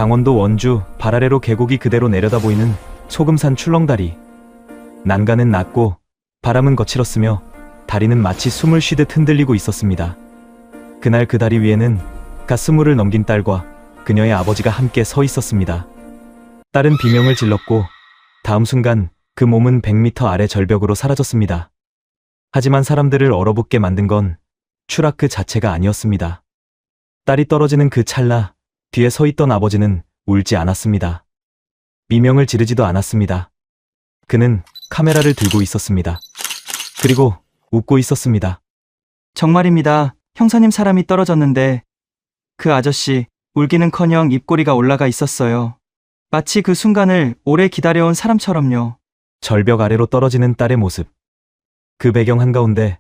강원도 원주 발 아래로 계곡이 그대로 내려다 보이는 소금산 출렁다리. 난간은 낮고 바람은 거칠었으며 다리는 마치 숨을 쉬듯 흔들리고 있었습니다. 그날 그 다리 위에는 갓 20을 넘긴 딸과 그녀의 아버지가 함께 서 있었습니다. 딸은 비명을 질렀고 다음 순간 그 몸은 100m 아래 절벽으로 사라졌습니다. 하지만 사람들을 얼어붙게 만든 건 추락 그 자체가 아니었습니다. 딸이 떨어지는 그 찰나 뒤에 서 있던 아버지는 울지 않았습니다. 비명을 지르지도 않았습니다. 그는 카메라를 들고 있었습니다. 그리고 웃고 있었습니다. 정말입니다. 형사님, 사람이 떨어졌는데 그 아저씨 울기는커녕 입꼬리가 올라가 있었어요. 마치 그 순간을 오래 기다려온 사람처럼요. 절벽 아래로 떨어지는 딸의 모습. 그 배경 한가운데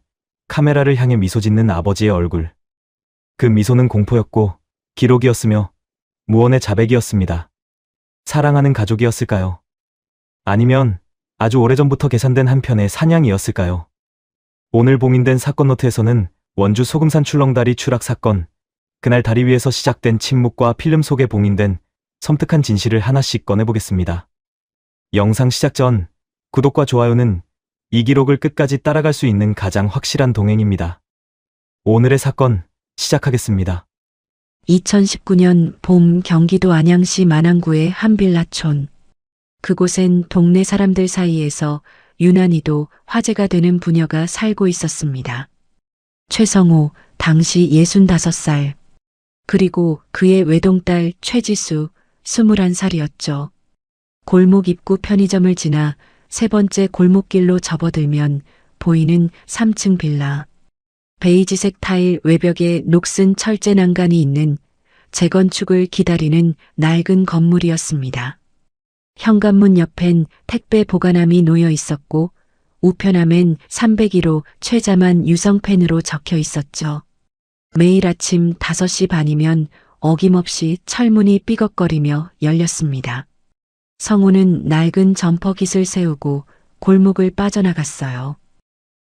카메라를 향해 미소 짓는 아버지의 얼굴. 그 미소는 공포였고 기록이었으며 무언의 자백이었습니다. 사랑하는 가족이었을까요? 아니면 아주 오래전부터 계산된 한편의 사냥이었을까요? 오늘 봉인된 사건 노트에서는 원주 소금산 출렁다리 추락 사건, 그날 다리 위에서 시작된 침묵과 필름 속에 봉인된 섬뜩한 진실을 하나씩 꺼내보겠습니다. 영상 시작 전 구독과 좋아요는 이 기록을 끝까지 따라갈 수 있는 가장 확실한 동행입니다. 오늘의 사건 시작하겠습니다. 2019년 봄 경기도 안양시 만안구의 한 빌라촌. 그곳엔 동네 사람들 사이에서 유난히도 화제가 되는 부녀가 살고 있었습니다. 최성호, 당시 65살. 그리고 그의 외동딸 최지수, 21살이었죠. 골목 입구 편의점을 지나 세 번째 골목길로 접어들면 보이는 3층 빌라. 베이지색 타일 외벽에 녹슨 철제 난간이 있는 재건축을 기다리는 낡은 건물이었습니다. 현관문 옆엔 택배 보관함이 놓여 있었고 우편함엔 301호 최자만 유성펜으로 적혀 있었죠. 매일 아침 5시 반이면 어김없이 철문이 삐걱거리며 열렸습니다. 성우는 낡은 점퍼깃을 세우고 골목을 빠져나갔어요.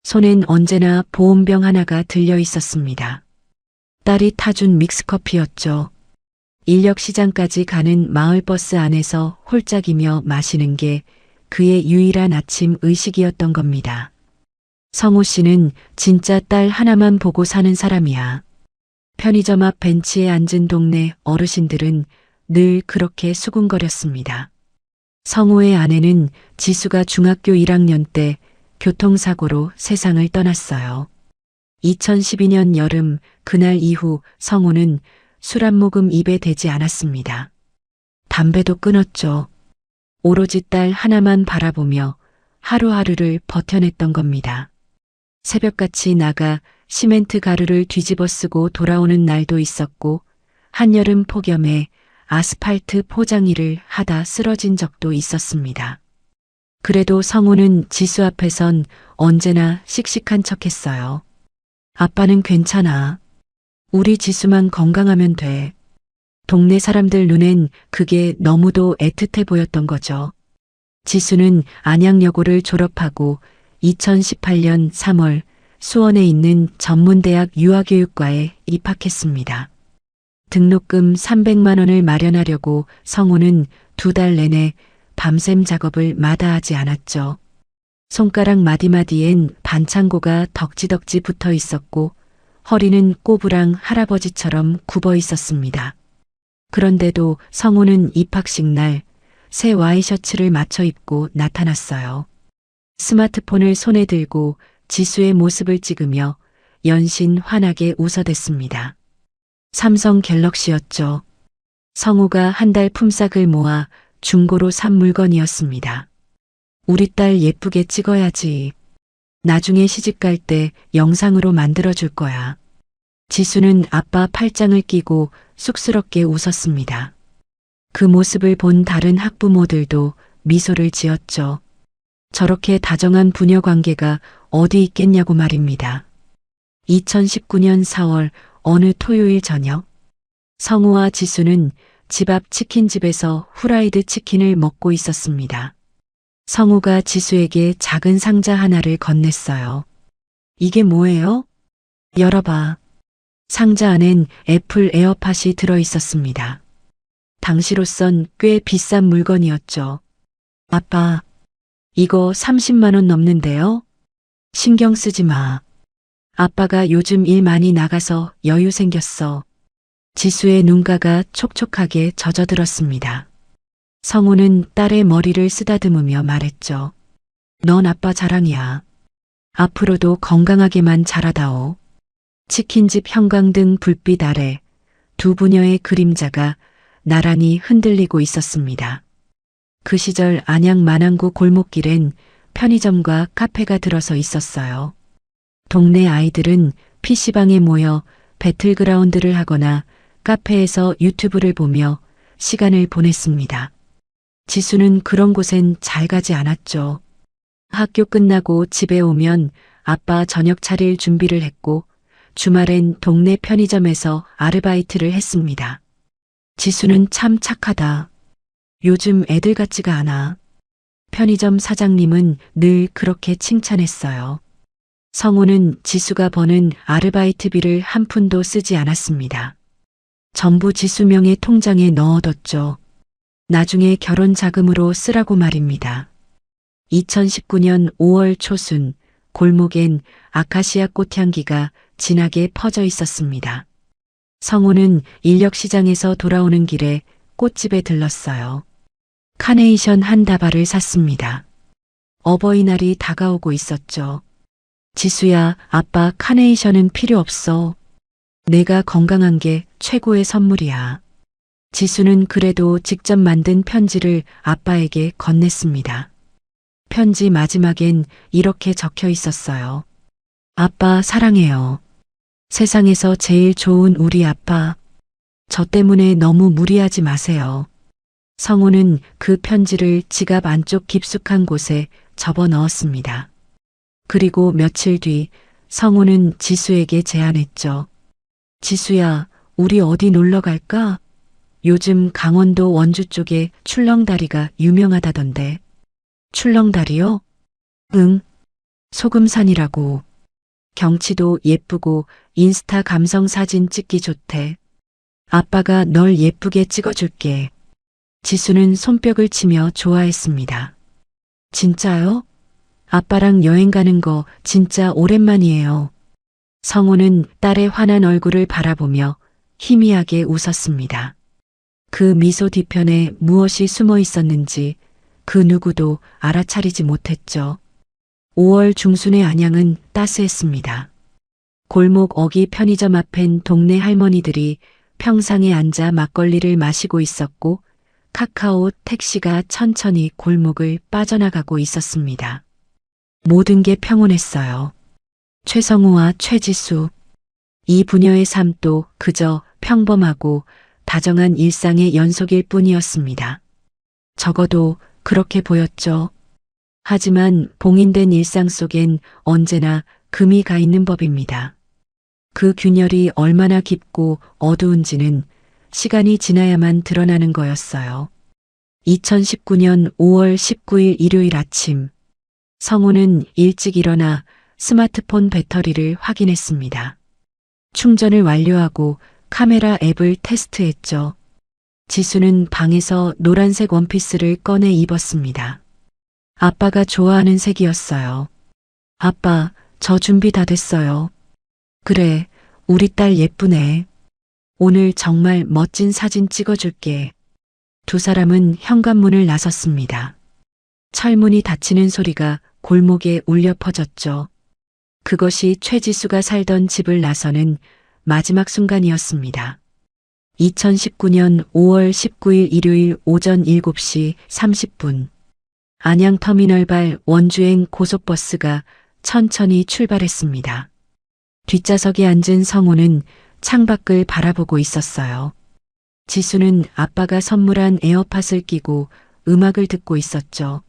손엔 언제나 보온병 하나가 들려 있었습니다. 딸이 타준 믹스커피였죠. 인력시장까지 가는 마을버스 안에서 홀짝이며 마시는 게 그의 유일한 아침 의식이었던 겁니다. 성우 씨는 진짜 딸 하나만 보고 사는 사람이야. 편의점 앞 벤치에 앉은 동네 어르신들은 늘 그렇게 수군거렸습니다. 성우의 아내는 지수가 중학교 1학년 때 교통사고로 세상을 떠났어요. 2012년 여름 그날 이후 성우는 술 한 모금 입에 대지 않았습니다. 담배도 끊었죠. 오로지 딸 하나만 바라보며 하루하루를 버텨냈던 겁니다. 새벽같이 나가 시멘트 가루를 뒤집어 쓰고 돌아오는 날도 있었고 한여름 폭염에 아스팔트 포장 일을 하다 쓰러진 적도 있었습니다. 그래도 성우는 지수 앞에선 언제나 씩씩한 척했어요. 아빠는 괜찮아. 우리 지수만 건강하면 돼. 동네 사람들 눈엔 그게 너무도 애틋해 보였던 거죠. 지수는 안양여고를 졸업하고 2018년 3월 수원에 있는 전문대학 유아교육과에 입학했습니다. 등록금 300만 원을 마련하려고 성우는 2달 내내 밤샘 작업을 마다하지 않았죠. 손가락 마디마디엔 반창고가 덕지덕지 붙어 있었고 허리는 꼬부랑 할아버지처럼 굽어 있었습니다. 그런데도 성우는 입학식 날 새 와이셔츠를 맞춰 입고 나타났어요. 스마트폰을 손에 들고 지수의 모습을 찍으며 연신 환하게 웃어댔습니다. 삼성 갤럭시였죠. 성우가 한 달 품삯을 모아 중고로 산 물건이었습니다. 우리 딸 예쁘게 찍어야지. 나중에 시집갈 때 영상으로 만들어줄 거야. 지수는 아빠 팔짱을 끼고 쑥스럽게 웃었습니다. 그 모습을 본 다른 학부모들도 미소를 지었죠. 저렇게 다정한 부녀 관계가 어디 있겠냐고 말입니다. 2019년 4월 어느 토요일 저녁, 성우와 지수는 집 앞 치킨집에서 후라이드 치킨을 먹고 있었습니다. 성우가 지수에게 작은 상자 하나를 건넸어요. 이게 뭐예요? 열어봐. 상자 안엔 애플 에어팟이 들어 있었습니다. 당시로선 꽤 비싼 물건이었죠. 아빠, 이거 30만 원 넘는데요? 신경 쓰지 마. 아빠가 요즘 일 많이 나가서 여유 생겼어. 지수의 눈가가 촉촉하게 젖어들었습니다. 성우는 딸의 머리를 쓰다듬으며 말했죠. 넌 아빠 자랑이야. 앞으로도 건강하게만 자라다오. 치킨집 형광등 불빛 아래 두 부녀의 그림자가 나란히 흔들리고 있었습니다. 그 시절 안양 만안구 골목길엔 편의점과 카페가 들어서 있었어요. 동네 아이들은 PC방에 모여 배틀그라운드를 하거나 카페에서 유튜브를 보며 시간을 보냈습니다. 지수는 그런 곳엔 잘 가지 않았죠. 학교 끝나고 집에 오면 아빠 저녁 차릴 준비를 했고 주말엔 동네 편의점에서 아르바이트를 했습니다. 지수는 참 착하다. 요즘 애들 같지가 않아. 편의점 사장님은 늘 그렇게 칭찬했어요. 성우는 지수가 버는 아르바이트비를 한 푼도 쓰지 않았습니다. 전부 지수 명의 통장에 넣어뒀죠. 나중에 결혼 자금으로 쓰라고 말입니다. 2019년 5월 초순 골목엔 아카시아 꽃향기가 진하게 퍼져 있었습니다. 성우는 인력시장에서 돌아오는 길에 꽃집에 들렀어요. 카네이션 한 다발을 샀습니다. 어버이날이 다가오고 있었죠. 지수야, 아빠 카네이션은 필요 없어. 내가 건강한 게 최고의 선물이야. 지수는 그래도 직접 만든 편지를 아빠에게 건넸습니다. 편지 마지막엔 이렇게 적혀 있었어요. 아빠 사랑해요. 세상에서 제일 좋은 우리 아빠. 저 때문에 너무 무리하지 마세요. 성우는 그 편지를 지갑 안쪽 깊숙한 곳에 접어 넣었습니다. 그리고 며칠 뒤 성우는 지수에게 제안했죠. 지수야, 우리 어디 놀러 갈까? 요즘 강원도 원주 쪽에 출렁다리가 유명하다던데. 출렁다리요? 응. 소금산이라고. 경치도 예쁘고 인스타 감성 사진 찍기 좋대. 아빠가 널 예쁘게 찍어줄게. 지수는 손뼉을 치며 좋아했습니다. 진짜요? 아빠랑 여행 가는 거 진짜 오랜만이에요. 성우는 딸의 환한 얼굴을 바라보며 희미하게 웃었습니다. 그 미소 뒤편에 무엇이 숨어 있었는지 그 누구도 알아차리지 못했죠. 5월 중순의 안양은 따스했습니다. 골목 어기 편의점 앞엔 동네 할머니들이 평상에 앉아 막걸리를 마시고 있었고 카카오 택시가 천천히 골목을 빠져나가고 있었습니다. 모든 게 평온했어요. 최성우와 최지수. 이 부녀의 삶도 그저 평범하고 다정한 일상의 연속일 뿐이었습니다. 적어도 그렇게 보였죠. 하지만 봉인된 일상 속엔 언제나 금이 가 있는 법입니다. 그 균열이 얼마나 깊고 어두운지는 시간이 지나야만 드러나는 거였어요. 2019년 5월 19일 일요일 아침, 성우는 일찍 일어나 스마트폰 배터리를 확인했습니다. 충전을 완료하고 카메라 앱을 테스트했죠. 지수는 방에서 노란색 원피스를 꺼내 입었습니다. 아빠가 좋아하는 색이었어요. 아빠, 저 준비 다 됐어요. 그래, 우리 딸 예쁘네. 오늘 정말 멋진 사진 찍어줄게. 두 사람은 현관문을 나섰습니다. 철문이 닫히는 소리가 골목에 울려 퍼졌죠. 그것이 최지수가 살던 집을 나서는 마지막 순간이었습니다. 2019년 5월 19일 일요일 오전 7시 30분. 안양터미널발 원주행 고속버스가 천천히 출발했습니다. 뒷좌석에 앉은 성우는 창밖을 바라보고 있었어요. 지수는 아빠가 선물한 에어팟을 끼고 음악을 듣고 있었죠.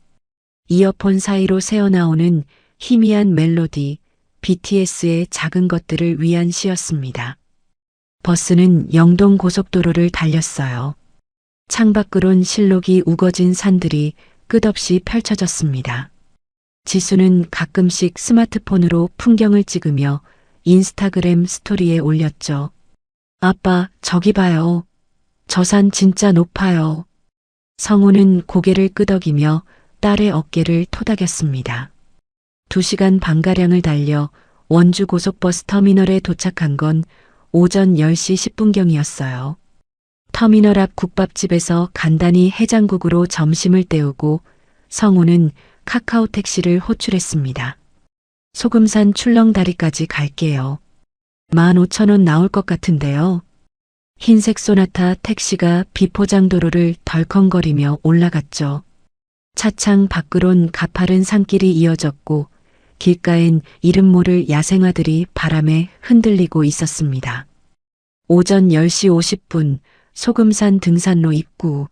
이어폰 사이로 새어나오는 희미한 멜로디, BTS의 작은 것들을 위한 시였습니다. 버스는 영동 고속도로를 달렸어요. 창밖으론 실록이 우거진 산들이 끝없이 펼쳐졌습니다. 지수는 가끔씩 스마트폰으로 풍경을 찍으며 인스타그램 스토리에 올렸죠. 아빠, 저기 봐요. 저 산 진짜 높아요. 성우는 고개를 끄덕이며 딸의 어깨를 토닥였습니다. 2시간 반가량을 달려 원주 고속버스 터미널에 도착한 건 오전 10시 10분경이었어요. 터미널 앞 국밥집에서 간단히 해장국으로 점심을 때우고 성우는 카카오 택시를 호출했습니다. 소금산 출렁다리까지 갈게요. 15,000원 나올 것 같은데요. 흰색 소나타 택시가 비포장도로를 덜컹거리며 올라갔죠. 차창 밖으론 가파른 산길이 이어졌고 길가엔 이름 모를 야생화들이 바람에 흔들리고 있었습니다. 오전 10시 50분 소금산 등산로 입구.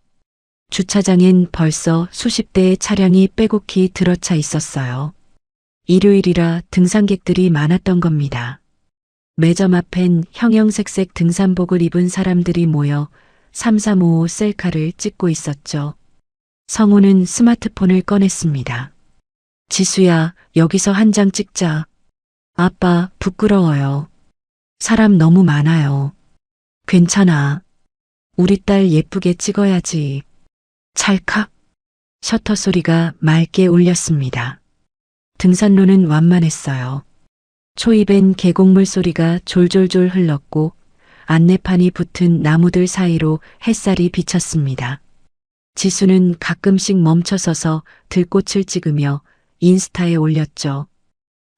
주차장엔 벌써 수십 대의 차량이 빼곡히 들어차 있었어요. 일요일이라 등산객들이 많았던 겁니다. 매점 앞엔 형형색색 등산복을 입은 사람들이 모여 3355 셀카를 찍고 있었죠. 성우는 스마트폰을 꺼냈습니다. 지수야, 여기서 한 장 찍자. 아빠, 부끄러워요. 사람 너무 많아요. 괜찮아. 우리 딸 예쁘게 찍어야지. 찰칵. 셔터 소리가 맑게 울렸습니다. 등산로는 완만했어요. 초입엔 계곡물 소리가 졸졸졸 흘렀고 안내판이 붙은 나무들 사이로 햇살이 비쳤습니다. 지수는 가끔씩 멈춰서서 들꽃을 찍으며 인스타에 올렸죠.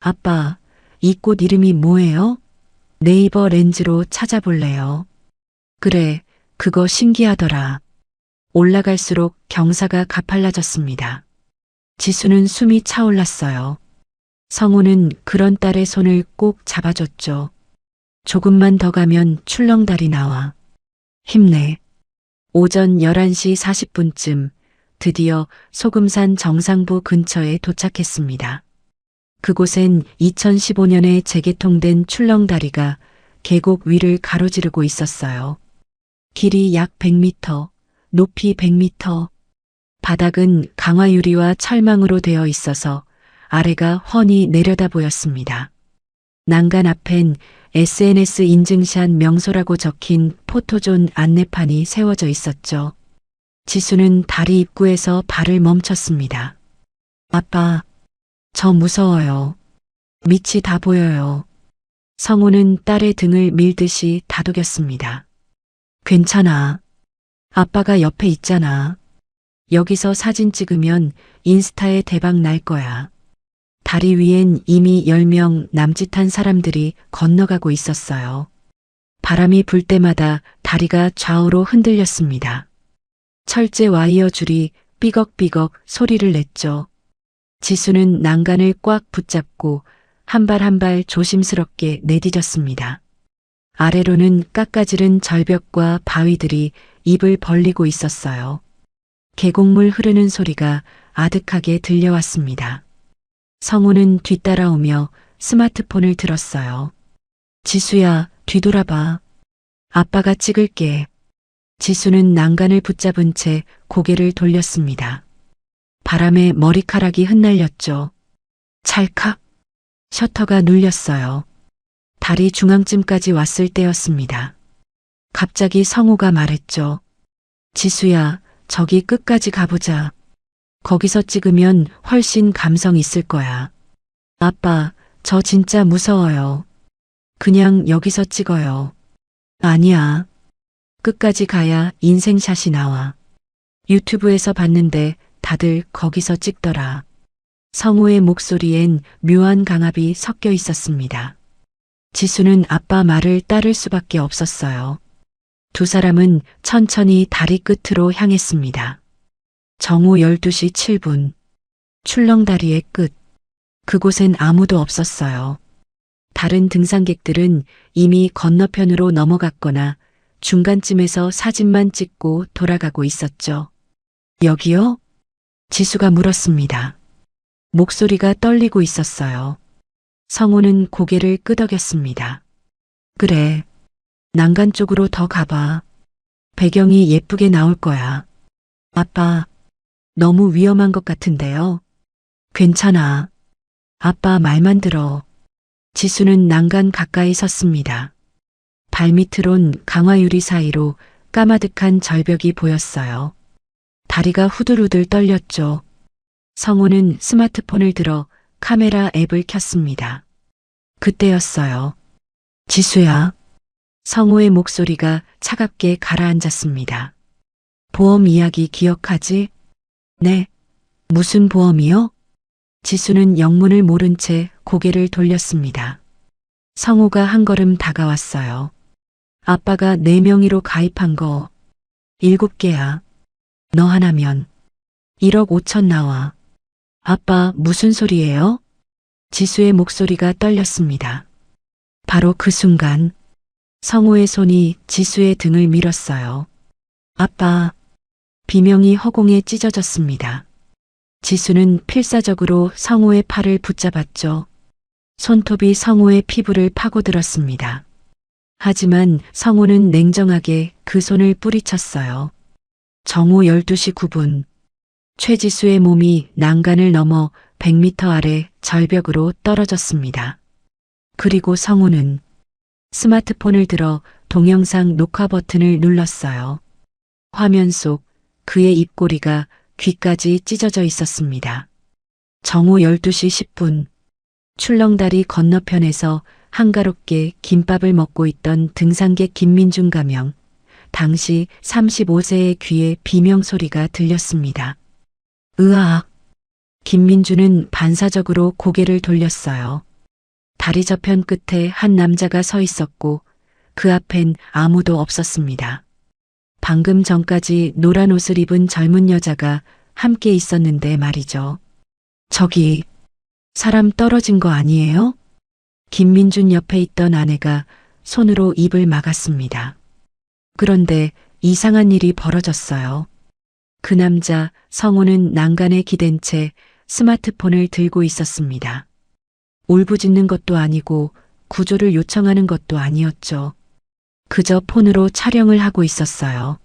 아빠, 이 꽃 이름이 뭐예요? 네이버 렌즈로 찾아볼래요. 그래, 그거 신기하더라. 올라갈수록 경사가 가팔라졌습니다. 지수는 숨이 차올랐어요. 성우는 그런 딸의 손을 꼭 잡아줬죠. 조금만 더 가면 출렁다리 나와. 힘내. 오전 11시 40분쯤 드디어 소금산 정상부 근처에 도착했습니다. 그곳엔 2015년에 재개통된 출렁다리가 계곡 위를 가로지르고 있었어요. 길이 약 100m, 높이 100m. 바닥은 강화유리와 철망으로 되어 있어서 아래가 훤히 내려다 보였습니다. 난간 앞엔 SNS 인증샷 명소라고 적힌 포토존 안내판이 세워져 있었죠. 지수는 다리 입구에서 발을 멈췄습니다. 아빠, 저 무서워요. 밑이 다 보여요. 성우는 딸의 등을 밀듯이 다독였습니다. 괜찮아. 아빠가 옆에 있잖아. 여기서 사진 찍으면 인스타에 대박 날 거야. 다리 위엔 이미 10명 남짓한 사람들이 건너가고 있었어요. 바람이 불 때마다 다리가 좌우로 흔들렸습니다. 철제 와이어 줄이 삐걱삐걱 소리를 냈죠. 지수는 난간을 꽉 붙잡고 한 발 한 발 조심스럽게 내디뎠습니다. 아래로는 깎아지른 절벽과 바위들이 입을 벌리고 있었어요. 계곡물 흐르는 소리가 아득하게 들려왔습니다. 성우는 뒤따라오며 스마트폰을 들었어요. 지수야, 뒤돌아봐. 아빠가 찍을게. 지수는 난간을 붙잡은 채 고개를 돌렸습니다. 바람에 머리카락이 흩날렸죠. 찰칵. 셔터가 눌렸어요. 다리 중앙쯤까지 왔을 때였습니다. 갑자기 성우가 말했죠. 지수야, 저기 끝까지 가보자. 거기서 찍으면 훨씬 감성 있을 거야. 아빠, 저 진짜 무서워요. 그냥 여기서 찍어요. 아니야. 끝까지 가야 인생샷이 나와. 유튜브에서 봤는데 다들 거기서 찍더라. 성우의 목소리엔 묘한 강압이 섞여 있었습니다. 지수는 아빠 말을 따를 수밖에 없었어요. 두 사람은 천천히 다리 끝으로 향했습니다. 정오 12시 7분. 출렁다리의 끝. 그곳엔 아무도 없었어요. 다른 등산객들은 이미 건너편으로 넘어갔거나 중간쯤에서 사진만 찍고 돌아가고 있었죠. 여기요? 지수가 물었습니다. 목소리가 떨리고 있었어요. 성우는 고개를 끄덕였습니다. 그래. 난간 쪽으로 더 가봐. 배경이 예쁘게 나올 거야. 아빠, 너무 위험한 것 같은데요. 괜찮아. 아빠 말만 들어. 지수는 난간 가까이 섰습니다. 발밑으론 강화유리 사이로 까마득한 절벽이 보였어요. 다리가 후들후들 떨렸죠. 성우는 스마트폰을 들어 카메라 앱을 켰습니다. 그때였어요. 지수야. 성우의 목소리가 차갑게 가라앉았습니다. 보험 이야기 기억하지? 네. 무슨 보험이요? 지수는 영문을 모른 채 고개를 돌렸습니다. 성우가 한 걸음 다가왔어요. 아빠가 내 명의로 가입한 거 7개야. 너 하나면 1억 5천 나와. 아빠 무슨 소리예요? 지수의 목소리가 떨렸습니다. 바로 그 순간 성우의 손이 지수의 등을 밀었어요. 아빠, 비명이 허공에 찢어졌습니다. 지수는 필사적으로 성우의 팔을 붙잡았죠. 손톱이 성우의 피부를 파고들었습니다. 하지만 성우는 냉정하게 그 손을 뿌리쳤어요. 정오 12시 9분. 최지수의 몸이 난간을 넘어 100m 아래 절벽으로 떨어졌습니다. 그리고 성우는 스마트폰을 들어 동영상 녹화 버튼을 눌렀어요. 화면 속 그의 입꼬리가 귀까지 찢어져 있었습니다. 정오 12시 10분. 출렁다리 건너편에서 한가롭게 김밥을 먹고 있던 등산객 김민중 가명. 당시 35세의 귀에 비명소리가 들렸습니다. 으악! 김민주는 반사적으로 고개를 돌렸어요. 다리 저편 끝에 한 남자가 서 있었고 그 앞엔 아무도 없었습니다. 방금 전까지 노란 옷을 입은 젊은 여자가 함께 있었는데 말이죠. 저기 사람 떨어진 거 아니에요? 김민준 옆에 있던 아내가 손으로 입을 막았습니다. 그런데 이상한 일이 벌어졌어요. 그 남자 성우는 난간에 기댄 채 스마트폰을 들고 있었습니다. 울부짖는 것도 아니고 구조를 요청하는 것도 아니었죠. 그저 폰으로 촬영을 하고 있었어요.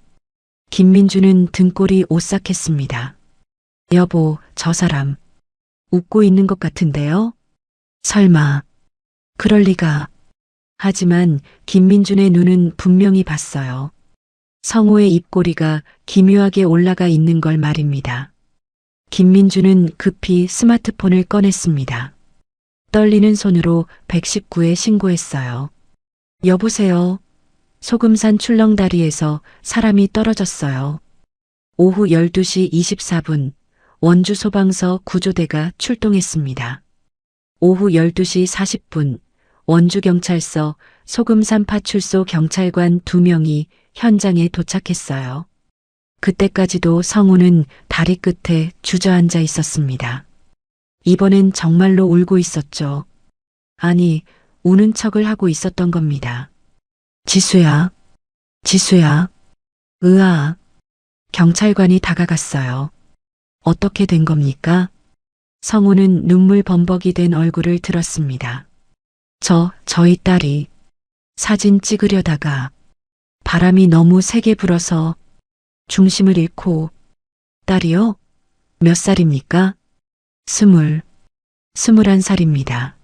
김민주는 등골이 오싹했습니다. 여보, 저 사람 웃고 있는 것 같은데요? 설마 그럴 리가. 하지만 김민준의 눈은 분명히 봤어요. 성우의 입꼬리가 기묘하게 올라가 있는 걸 말입니다. 김민준은 급히 스마트폰을 꺼냈습니다. 떨리는 손으로 119에 신고했어요. 여보세요. 소금산 출렁다리에서 사람이 떨어졌어요. 오후 12시 24분 원주 소방서 구조대가 출동했습니다. 오후 12시 40분 원주경찰서 소금산 파출소 경찰관 2명이 현장에 도착했어요. 그때까지도 성우는 다리 끝에 주저앉아 있었습니다. 이번엔 정말로 울고 있었죠. 아니, 우는 척을 하고 있었던 겁니다. 지수야, 지수야, 으아. 경찰관이 다가갔어요. 어떻게 된 겁니까? 성우는 눈물 범벅이 된 얼굴을 들었습니다. 저희 딸이 사진 찍으려다가 바람이 너무 세게 불어서 중심을 잃고. 딸이요? 몇 살입니까? 21살입니다.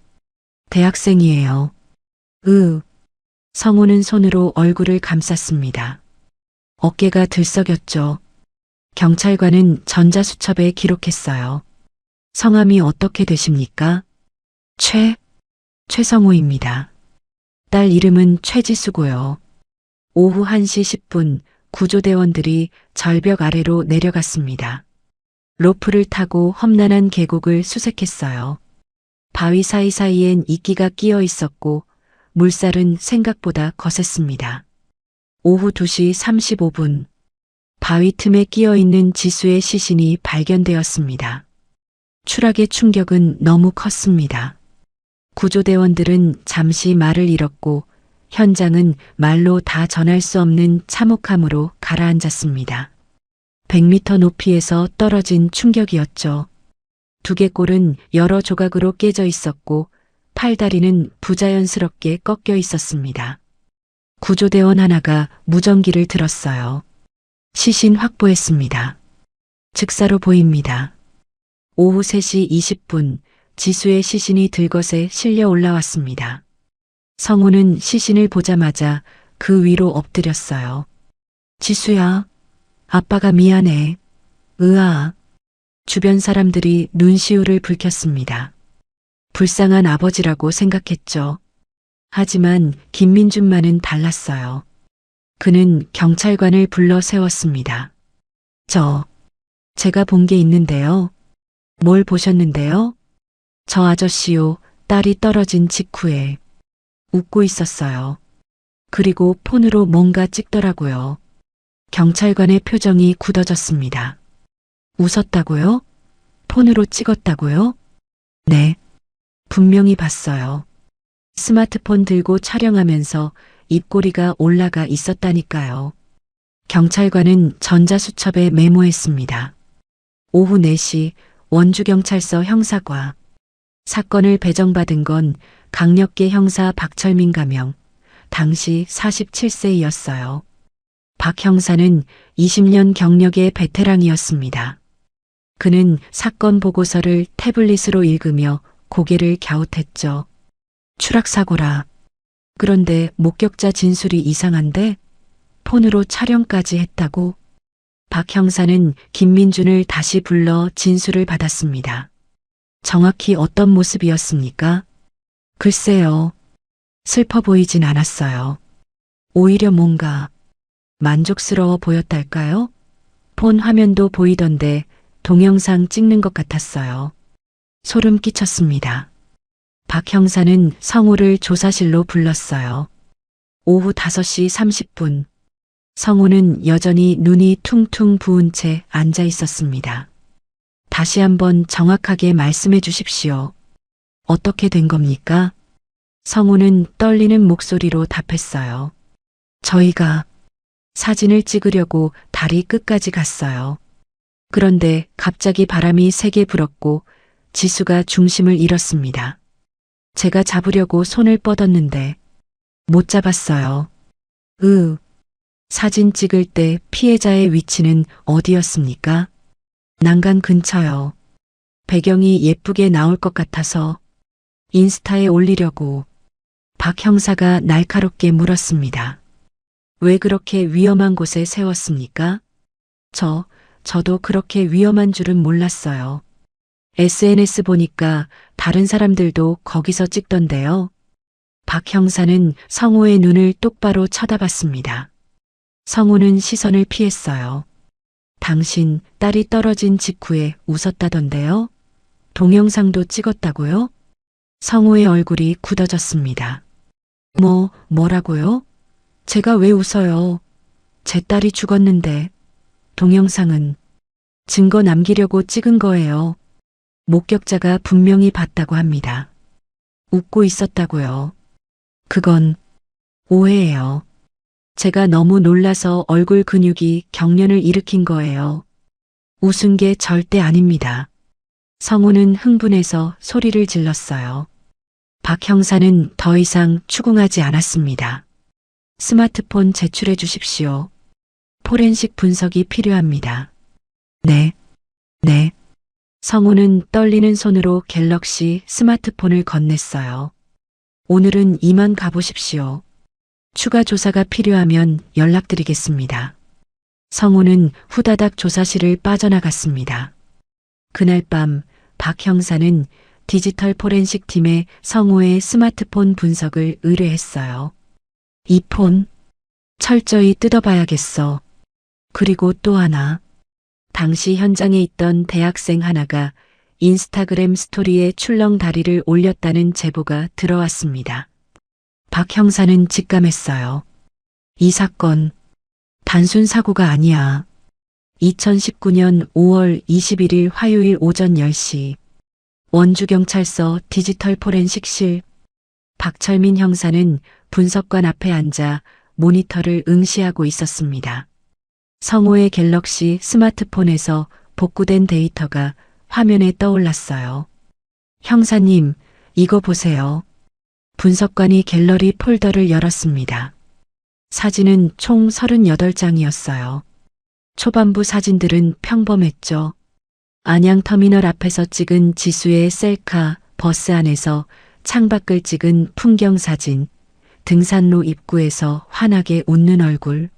대학생이에요. 성우는 손으로 얼굴을 감쌌습니다. 어깨가 들썩였죠. 경찰관은 전자수첩에 기록했어요. 성함이 어떻게 되십니까? 최성우입니다. 딸 이름은 최지수고요. 오후 1시 10분 구조대원들이 절벽 아래로 내려갔습니다. 로프를 타고 험난한 계곡을 수색했어요. 바위 사이사이엔 이끼가 끼어 있었고 물살은 생각보다 거셌습니다. 오후 2시 35분 바위 틈에 끼어 있는 지수의 시신이 발견되었습니다. 추락의 충격은 너무 컸습니다. 구조대원들은 잠시 말을 잃었고 현장은 말로 다 전할 수 없는 참혹함으로 가라앉았습니다. 100m 높이에서 떨어진 충격이었죠. 두개골은 여러 조각으로 깨져 있었고 팔다리는 부자연스럽게 꺾여 있었습니다. 구조대원 하나가 무전기를 들었어요. 시신 확보했습니다. 즉사로 보입니다. 오후 3시 20분 지수의 시신이 들것에 실려 올라왔습니다. 성우는 시신을 보자마자 그 위로 엎드렸어요. 지수야, 아빠가 미안해. 으아. 주변 사람들이 눈시울을 붉혔습니다. 불쌍한 아버지라고 생각했죠. 하지만 김민준만은 달랐어요. 그는 경찰관을 불러 세웠습니다. 제가 본 게 있는데요. 뭘 보셨는데요? 저 아저씨요, 딸이 떨어진 직후에 웃고 있었어요. 그리고 폰으로 뭔가 찍더라고요. 경찰관의 표정이 굳어졌습니다. 웃었다고요? 폰으로 찍었다고요? 네. 분명히 봤어요. 스마트폰 들고 촬영하면서 입꼬리가 올라가 있었다니까요. 경찰관은 전자수첩에 메모했습니다. 오후 4시 원주경찰서 형사과. 사건을 배정받은 건 강력계 형사 박철민 가명, 당시 47세이었어요. 박 형사는 20년 경력의 베테랑이었습니다. 그는 사건 보고서를 태블릿으로 읽으며 고개를 갸웃했죠. 추락사고라. 그런데 목격자 진술이 이상한데? 폰으로 촬영까지 했다고? 박 형사는 김민준을 다시 불러 진술을 받았습니다. 정확히 어떤 모습이었습니까? 글쎄요. 슬퍼 보이진 않았어요. 오히려 뭔가 만족스러워 보였달까요? 폰 화면도 보이던데 동영상 찍는 것 같았어요. 소름 끼쳤습니다. 박 형사는 성우를 조사실로 불렀어요. 오후 5시 30분. 성우는 여전히 눈이 퉁퉁 부은 채 앉아 있었습니다. 다시 한번 정확하게 말씀해 주십시오. 어떻게 된 겁니까? 성우는 떨리는 목소리로 답했어요. 저희가 사진을 찍으려고 다리 끝까지 갔어요. 그런데 갑자기 바람이 세게 불었고 지수가 중심을 잃었습니다. 제가 잡으려고 손을 뻗었는데 못 잡았어요. 사진 찍을 때 피해자의 위치는 어디였습니까? 난간 근처요. 배경이 예쁘게 나올 것 같아서 인스타에 올리려고. 박 형사가 날카롭게 물었습니다. 왜 그렇게 위험한 곳에 세웠습니까? 저도 그렇게 위험한 줄은 몰랐어요. SNS 보니까 다른 사람들도 거기서 찍던데요. 박 형사는 성우의 눈을 똑바로 쳐다봤습니다. 성우는 시선을 피했어요. 당신 딸이 떨어진 직후에 웃었다던데요? 동영상도 찍었다고요? 성우의 얼굴이 굳어졌습니다. 뭐라고요? 제가 왜 웃어요? 제 딸이 죽었는데. 동영상은 증거 남기려고 찍은 거예요. 목격자가 분명히 봤다고 합니다. 웃고 있었다고요. 그건 오해예요. 제가 너무 놀라서 얼굴 근육이 경련을 일으킨 거예요. 웃은 게 절대 아닙니다. 성우는 흥분해서 소리를 질렀어요. 박 형사는 더 이상 추궁하지 않았습니다. 스마트폰 제출해 주십시오. 포렌식 분석이 필요합니다. 네. 성우는 떨리는 손으로 갤럭시 스마트폰을 건넸어요. 오늘은 이만 가보십시오. 추가 조사가 필요하면 연락드리겠습니다. 성우는 후다닥 조사실을 빠져나갔습니다. 그날 밤 박 형사는 디지털 포렌식 팀에 성우의 스마트폰 분석을 의뢰했어요. 이 폰 철저히 뜯어봐야겠어. 그리고 또 하나. 당시 현장에 있던 대학생 하나가 인스타그램 스토리에 출렁다리를 올렸다는 제보가 들어왔습니다. 박 형사는 직감했어요. 이 사건 단순 사고가 아니야. 2019년 5월 21일 화요일 오전 10시 원주경찰서 디지털 포렌식실. 박철민 형사는 분석관 앞에 앉아 모니터를 응시하고 있었습니다. 성우의 갤럭시 스마트폰에서 복구된 데이터가 화면에 떠올랐어요. 형사님, 이거 보세요. 분석관이 갤러리 폴더를 열었습니다. 사진은 총 38장이었어요. 초반부 사진들은 평범했죠. 안양터미널 앞에서 찍은 지수의 셀카, 버스 안에서 창밖을 찍은 풍경 사진, 등산로 입구에서 환하게 웃는 얼굴.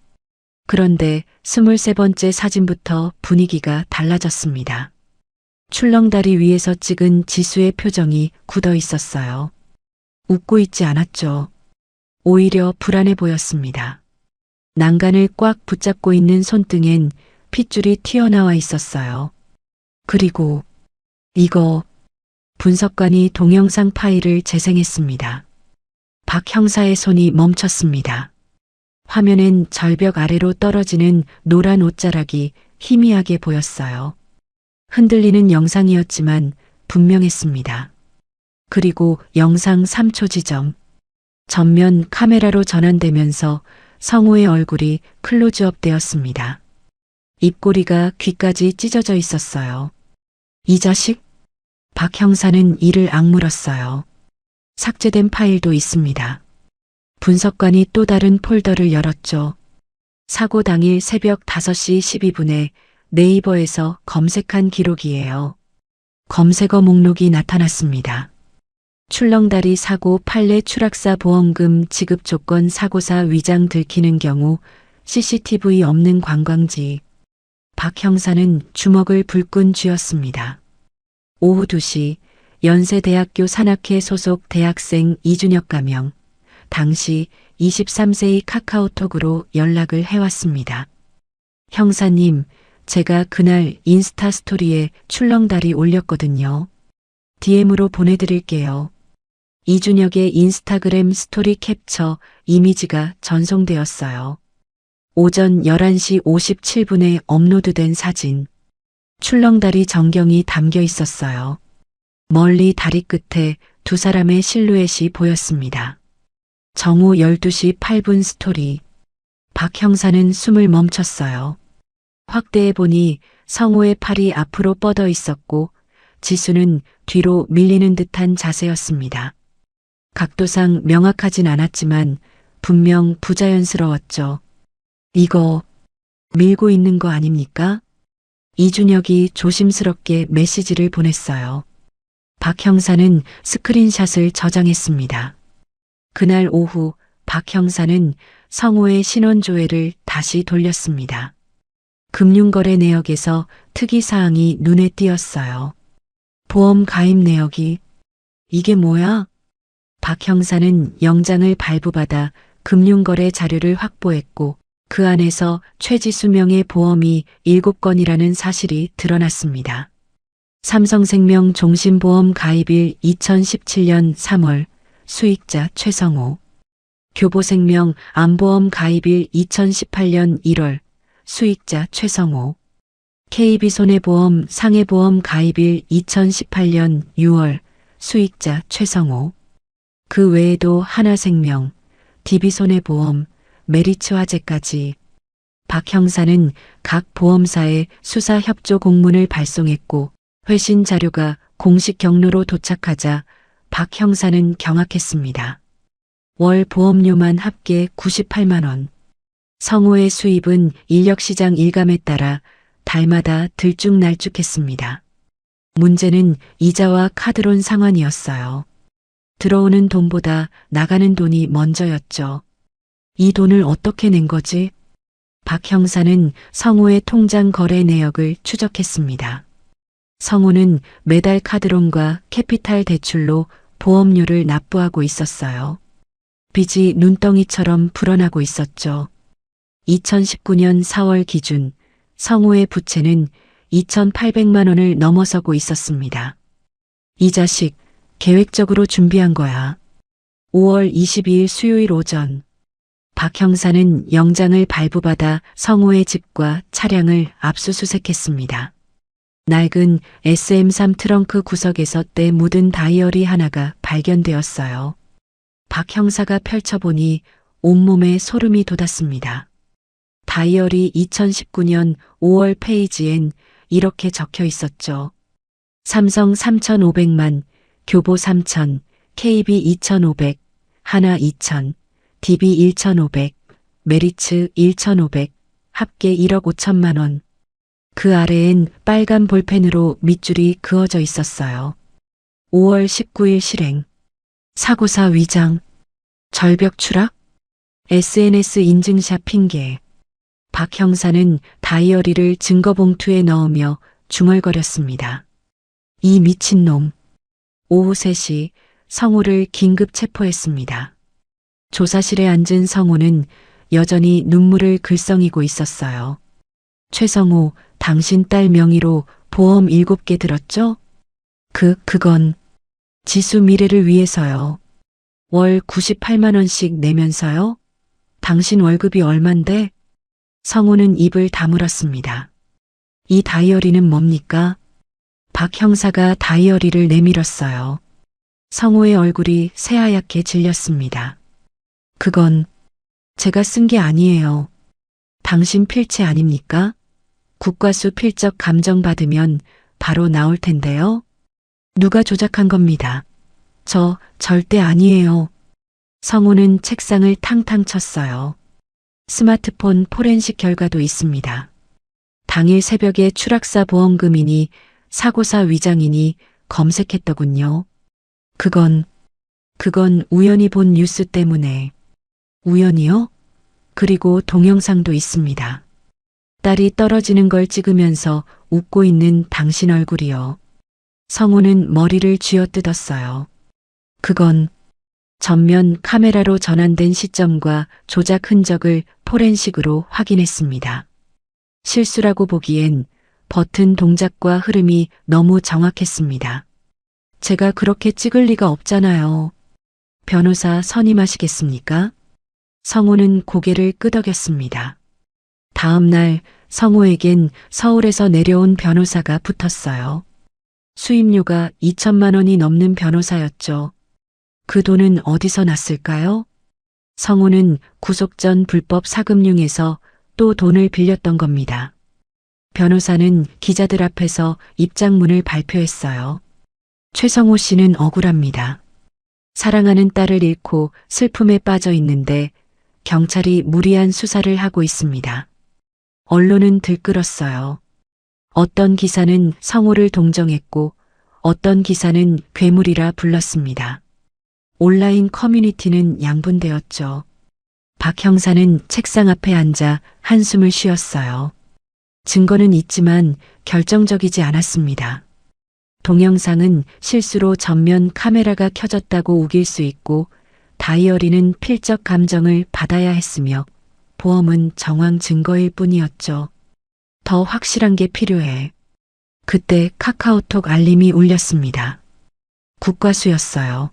그런데 23번째 사진부터 분위기가 달라졌습니다. 출렁다리 위에서 찍은 지수의 표정이 굳어 있었어요. 웃고 있지 않았죠. 오히려 불안해 보였습니다. 난간을 꽉 붙잡고 있는 손등엔 핏줄이 튀어나와 있었어요. 그리고 이거 분석관이 동영상 파일을 재생했습니다. 박 형사의 손이 멈췄습니다. 화면엔 절벽 아래로 떨어지는 노란 옷자락이 희미하게 보였어요. 흔들리는 영상이었지만 분명했습니다. 그리고 영상 3초 지점. 전면 카메라로 전환되면서 성우의 얼굴이 클로즈업 되었습니다. 입꼬리가 귀까지 찢어져 있었어요. 이 자식? 박 형사는 이를 악물었어요. 삭제된 파일도 있습니다. 분석관이 또 다른 폴더를 열었죠. 사고 당일 새벽 5시 12분에 네이버에서 검색한 기록이에요. 검색어 목록이 나타났습니다. 출렁다리 사고 판례 추락사 보험금 지급 조건 사고사 위장 들키는 경우 CCTV 없는 관광지. 박 형사는 주먹을 불끈 쥐었습니다. 오후 2시 연세대학교 산악회 소속 대학생 이준혁 가명. 당시 23세의 카카오톡으로 연락을 해왔습니다. 형사님, 제가 그날 인스타 스토리에 출렁다리 올렸거든요. DM으로 보내드릴게요. 이준혁의 인스타그램 스토리 캡처 이미지가 전송되었어요. 오전 11시 57분에 업로드된 사진. 출렁다리 전경이 담겨 있었어요. 멀리 다리 끝에 두 사람의 실루엣이 보였습니다. 정오 12시 8분 스토리. 박 형사는 숨을 멈췄어요. 확대해 보니 성우의 팔이 앞으로 뻗어 있었고 지수는 뒤로 밀리는 듯한 자세였습니다. 각도상 명확하진 않았지만 분명 부자연스러웠죠. 이거 밀고 있는 거 아닙니까? 이준혁이 조심스럽게 메시지를 보냈어요. 박 형사는 스크린샷을 저장했습니다. 그날 오후 박 형사는 성우의 신원조회를 다시 돌렸습니다. 금융거래 내역에서 특이사항이 눈에 띄었어요. 보험 가입 내역이 이게 뭐야? 박 형사는 영장을 발부받아 금융거래 자료를 확보했고 그 안에서 최지수 명의 보험이 7건이라는 사실이 드러났습니다. 삼성생명 종신보험 가입일 2017년 3월 수익자 최성호. 교보생명 암보험 가입일 2018년 1월 수익자 최성호. KB손해보험 상해보험 가입일 2018년 6월 수익자 최성호. 그 외에도 하나생명, DB손해보험, 메리츠화재까지. 박 형사는 각 보험사에 수사 협조 공문을 발송했고 회신 자료가 공식 경로로 도착하자 박 형사는 경악했습니다. 월 보험료만 합계 98만 원. 성우의 수입은 인력시장 일감에 따라 달마다 들쭉날쭉했습니다. 문제는 이자와 카드론 상환이었어요. 들어오는 돈보다 나가는 돈이 먼저였죠. 이 돈을 어떻게 낸 거지? 박 형사는 성우의 통장 거래 내역을 추적했습니다. 성우는 매달 카드론과 캐피탈 대출로 보험료를 납부하고 있었어요. 빚이 눈덩이처럼 불어나고 있었죠. 2019년 4월 기준 성우의 부채는 2,800만 원을 넘어서고 있었습니다. 이 자식 계획적으로 준비한 거야. 5월 22일 수요일 오전 박 형사는 영장을 발부받아 성우의 집과 차량을 압수수색했습니다. 낡은 SM3 트렁크 구석에서 때 묻은 다이어리 하나가 발견되었어요. 박 형사가 펼쳐보니 온몸에 소름이 돋았습니다. 다이어리 2019년 5월 페이지엔 이렇게 적혀 있었죠. 삼성 3,500만, 교보 3,000, KB 2,500, 하나 2,000, DB 1,500, 메리츠 1,500, 합계 1억 5천만 원. 그 아래엔 빨간 볼펜으로 밑줄이 그어져 있었어요. 5월 19일 실행. 사고사 위장. 절벽 추락? SNS 인증샷 핑계. 박 형사는 다이어리를 증거봉투에 넣으며 중얼거렸습니다. 이 미친놈. 오후 3시 성우를 긴급 체포했습니다. 조사실에 앉은 성우는 여전히 눈물을 글썽이고 있었어요. 최성우, 당신 딸 명의로 보험 7개 들었죠? 그건 지수 미래를 위해서요. 월 98만 원씩 내면서요? 당신 월급이 얼만데? 성우는 입을 다물었습니다. 이 다이어리는 뭡니까? 박 형사가 다이어리를 내밀었어요. 성우의 얼굴이 새하얗게 질렸습니다. 그건 제가 쓴 게 아니에요. 당신 필체 아닙니까? 국과수 필적 감정받으면 바로 나올 텐데요. 누가 조작한 겁니다. 저 절대 아니에요. 성우는 책상을 탕탕 쳤어요. 스마트폰 포렌식 결과도 있습니다. 당일 새벽에 추락사 보험금이니 사고사 위장이니 검색했더군요. 그건 우연히 본 뉴스 때문에. 우연이요? 그리고 동영상도 있습니다. 딸이 떨어지는 걸 찍으면서 웃고 있는 당신 얼굴이요. 성우는 머리를 쥐어뜯었어요. 그건 전면 카메라로 전환된 시점과 조작 흔적을 포렌식으로 확인했습니다. 실수라고 보기엔 버튼 동작과 흐름이 너무 정확했습니다. 제가 그렇게 찍을 리가 없잖아요. 변호사 선임하시겠습니까? 성우는 고개를 끄덕였습니다. 다음 날 성우에겐 서울에서 내려온 변호사가 붙었어요. 수임료가 2천만 원이 넘는 변호사였죠. 그 돈은 어디서 났을까요? 성우는 구속 전 불법 사금융에서 또 돈을 빌렸던 겁니다. 변호사는 기자들 앞에서 입장문을 발표했어요. 최성호 씨는 억울합니다. 사랑하는 딸을 잃고 슬픔에 빠져 있는데 경찰이 무리한 수사를 하고 있습니다. 언론은 들끓었어요. 어떤 기사는 성호를 동정했고 어떤 기사는 괴물이라 불렀습니다. 온라인 커뮤니티는 양분되었죠. 박 형사는 책상 앞에 앉아 한숨을 쉬었어요. 증거는 있지만 결정적이지 않았습니다. 동영상은 실수로 전면 카메라가 켜졌다고 우길 수 있고 다이어리는 필적 감정을 받아야 했으며 보험은 정황 증거일 뿐이었죠. 더 확실한 게 필요해. 그때 카카오톡 알림이 울렸습니다. 국과수였어요.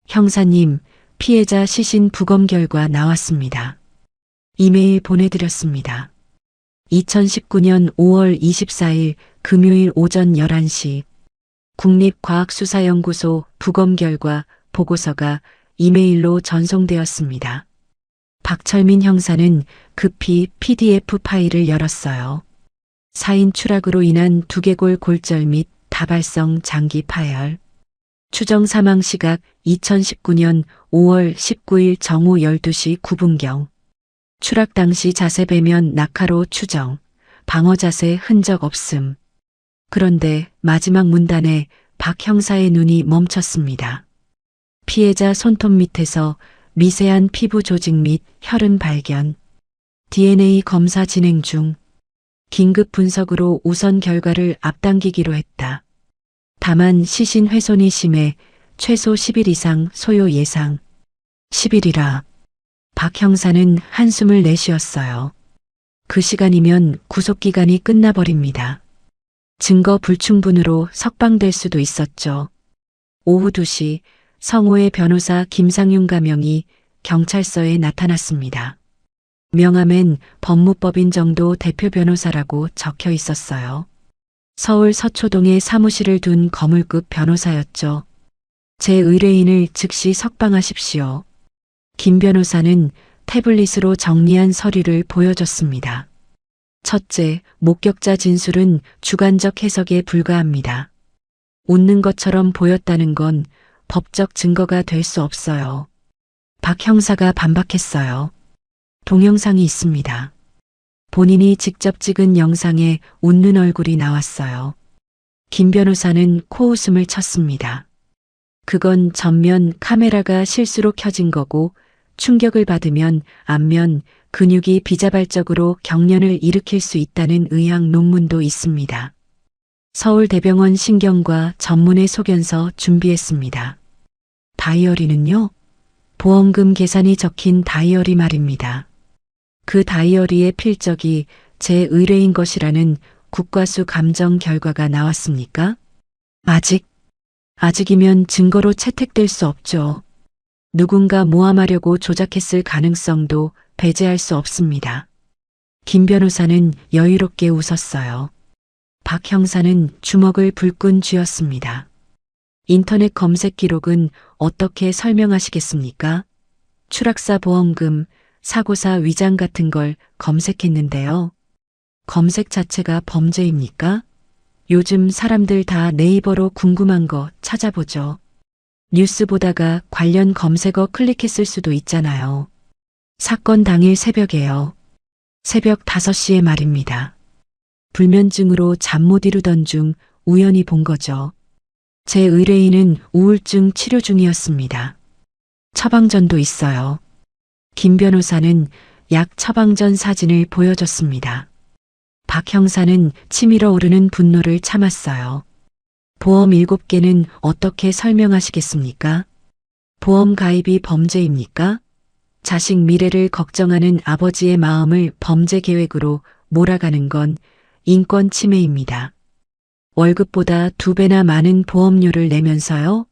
형사님, 피해자 시신 부검 결과 나왔습니다. 이메일 보내드렸습니다. 2019년 5월 24일 금요일 오전 11시 국립과학수사연구소 부검 결과 보고서가 이메일로 전송되었습니다. 박철민 형사는 급히 PDF 파일을 열었어요. 사인 추락으로 인한 두개골 골절 및 다발성 장기 파열. 추정 사망 시각 2019년 5월 19일 정오 12시 9분경. 추락 당시 자세 배면 낙하로 추정. 방어 자세 흔적 없음. 그런데 마지막 문단에 박 형사의 눈이 멈췄습니다. 피해자 손톱 밑에서 미세한 피부 조직 및 혈흔 발견. DNA 검사 진행 중. 긴급 분석으로 우선 결과를 앞당기기로 했다. 다만 시신 훼손이 심해 최소 10일 이상 소요 예상. 10일이라. 박 형사는 한숨을 내쉬었어요. 그 시간이면 구속기간이 끝나버립니다. 증거 불충분으로 석방될 수도 있었죠. 오후 2시 성우의 변호사 김상윤 가명이 경찰서에 나타났습니다. 명함엔 법무법인 정도 대표 변호사라고 적혀 있었어요. 서울 서초동에 사무실을 둔 거물급 변호사였죠. 제 의뢰인을 즉시 석방하십시오. 김 변호사는 태블릿으로 정리한 서류를 보여줬습니다. 첫째, 목격자 진술은 주관적 해석에 불과합니다. 웃는 것처럼 보였다는 건 법적 증거가 될 수 없어요. 박 형사가 반박했어요. 동영상이 있습니다. 본인이 직접 찍은 영상에 웃는 얼굴이 나왔어요. 김 변호사는 코웃음을 쳤습니다. 그건 전면 카메라가 실수로 켜진 거고 충격을 받으면 앞면 근육이 비자발적으로 경련을 일으킬 수 있다는 의학 논문도 있습니다. 서울대병원 신경과 전문의 소견서 준비했습니다. 다이어리는요? 보험금 계산이 적힌 다이어리 말입니다. 그 다이어리의 필적이 제 의뢰인 것이라는 국과수 감정 결과가 나왔습니까? 아직이면 증거로 채택될 수 없죠. 누군가 모함하려고 조작했을 가능성도 배제할 수 없습니다. 김 변호사는 여유롭게 웃었어요. 박 형사는 주먹을 불끈 쥐었습니다. 인터넷 검색 기록은 어떻게 설명하시겠습니까? 추락사 보험금, 사고사 위장 같은 걸 검색했는데요. 검색 자체가 범죄입니까? 요즘 사람들 다 네이버로 궁금한 거 찾아보죠. 뉴스 보다가 관련 검색어 클릭했을 수도 있잖아요. 사건 당일 새벽에요. 새벽 5시에 말입니다. 불면증으로 잠 못 이루던 중 우연히 본 거죠. 제 의뢰인은 우울증 치료 중이었습니다. 처방전도 있어요. 김 변호사는 약 처방전 사진을 보여줬습니다. 박 형사는 치밀어 오르는 분노를 참았어요. 보험 7개는 어떻게 설명하시겠습니까? 보험 가입이 범죄입니까? 자식 미래를 걱정하는 아버지의 마음을 범죄 계획으로 몰아가는 건 인권 침해입니다. 월급보다 2배나 많은 보험료를 내면서요?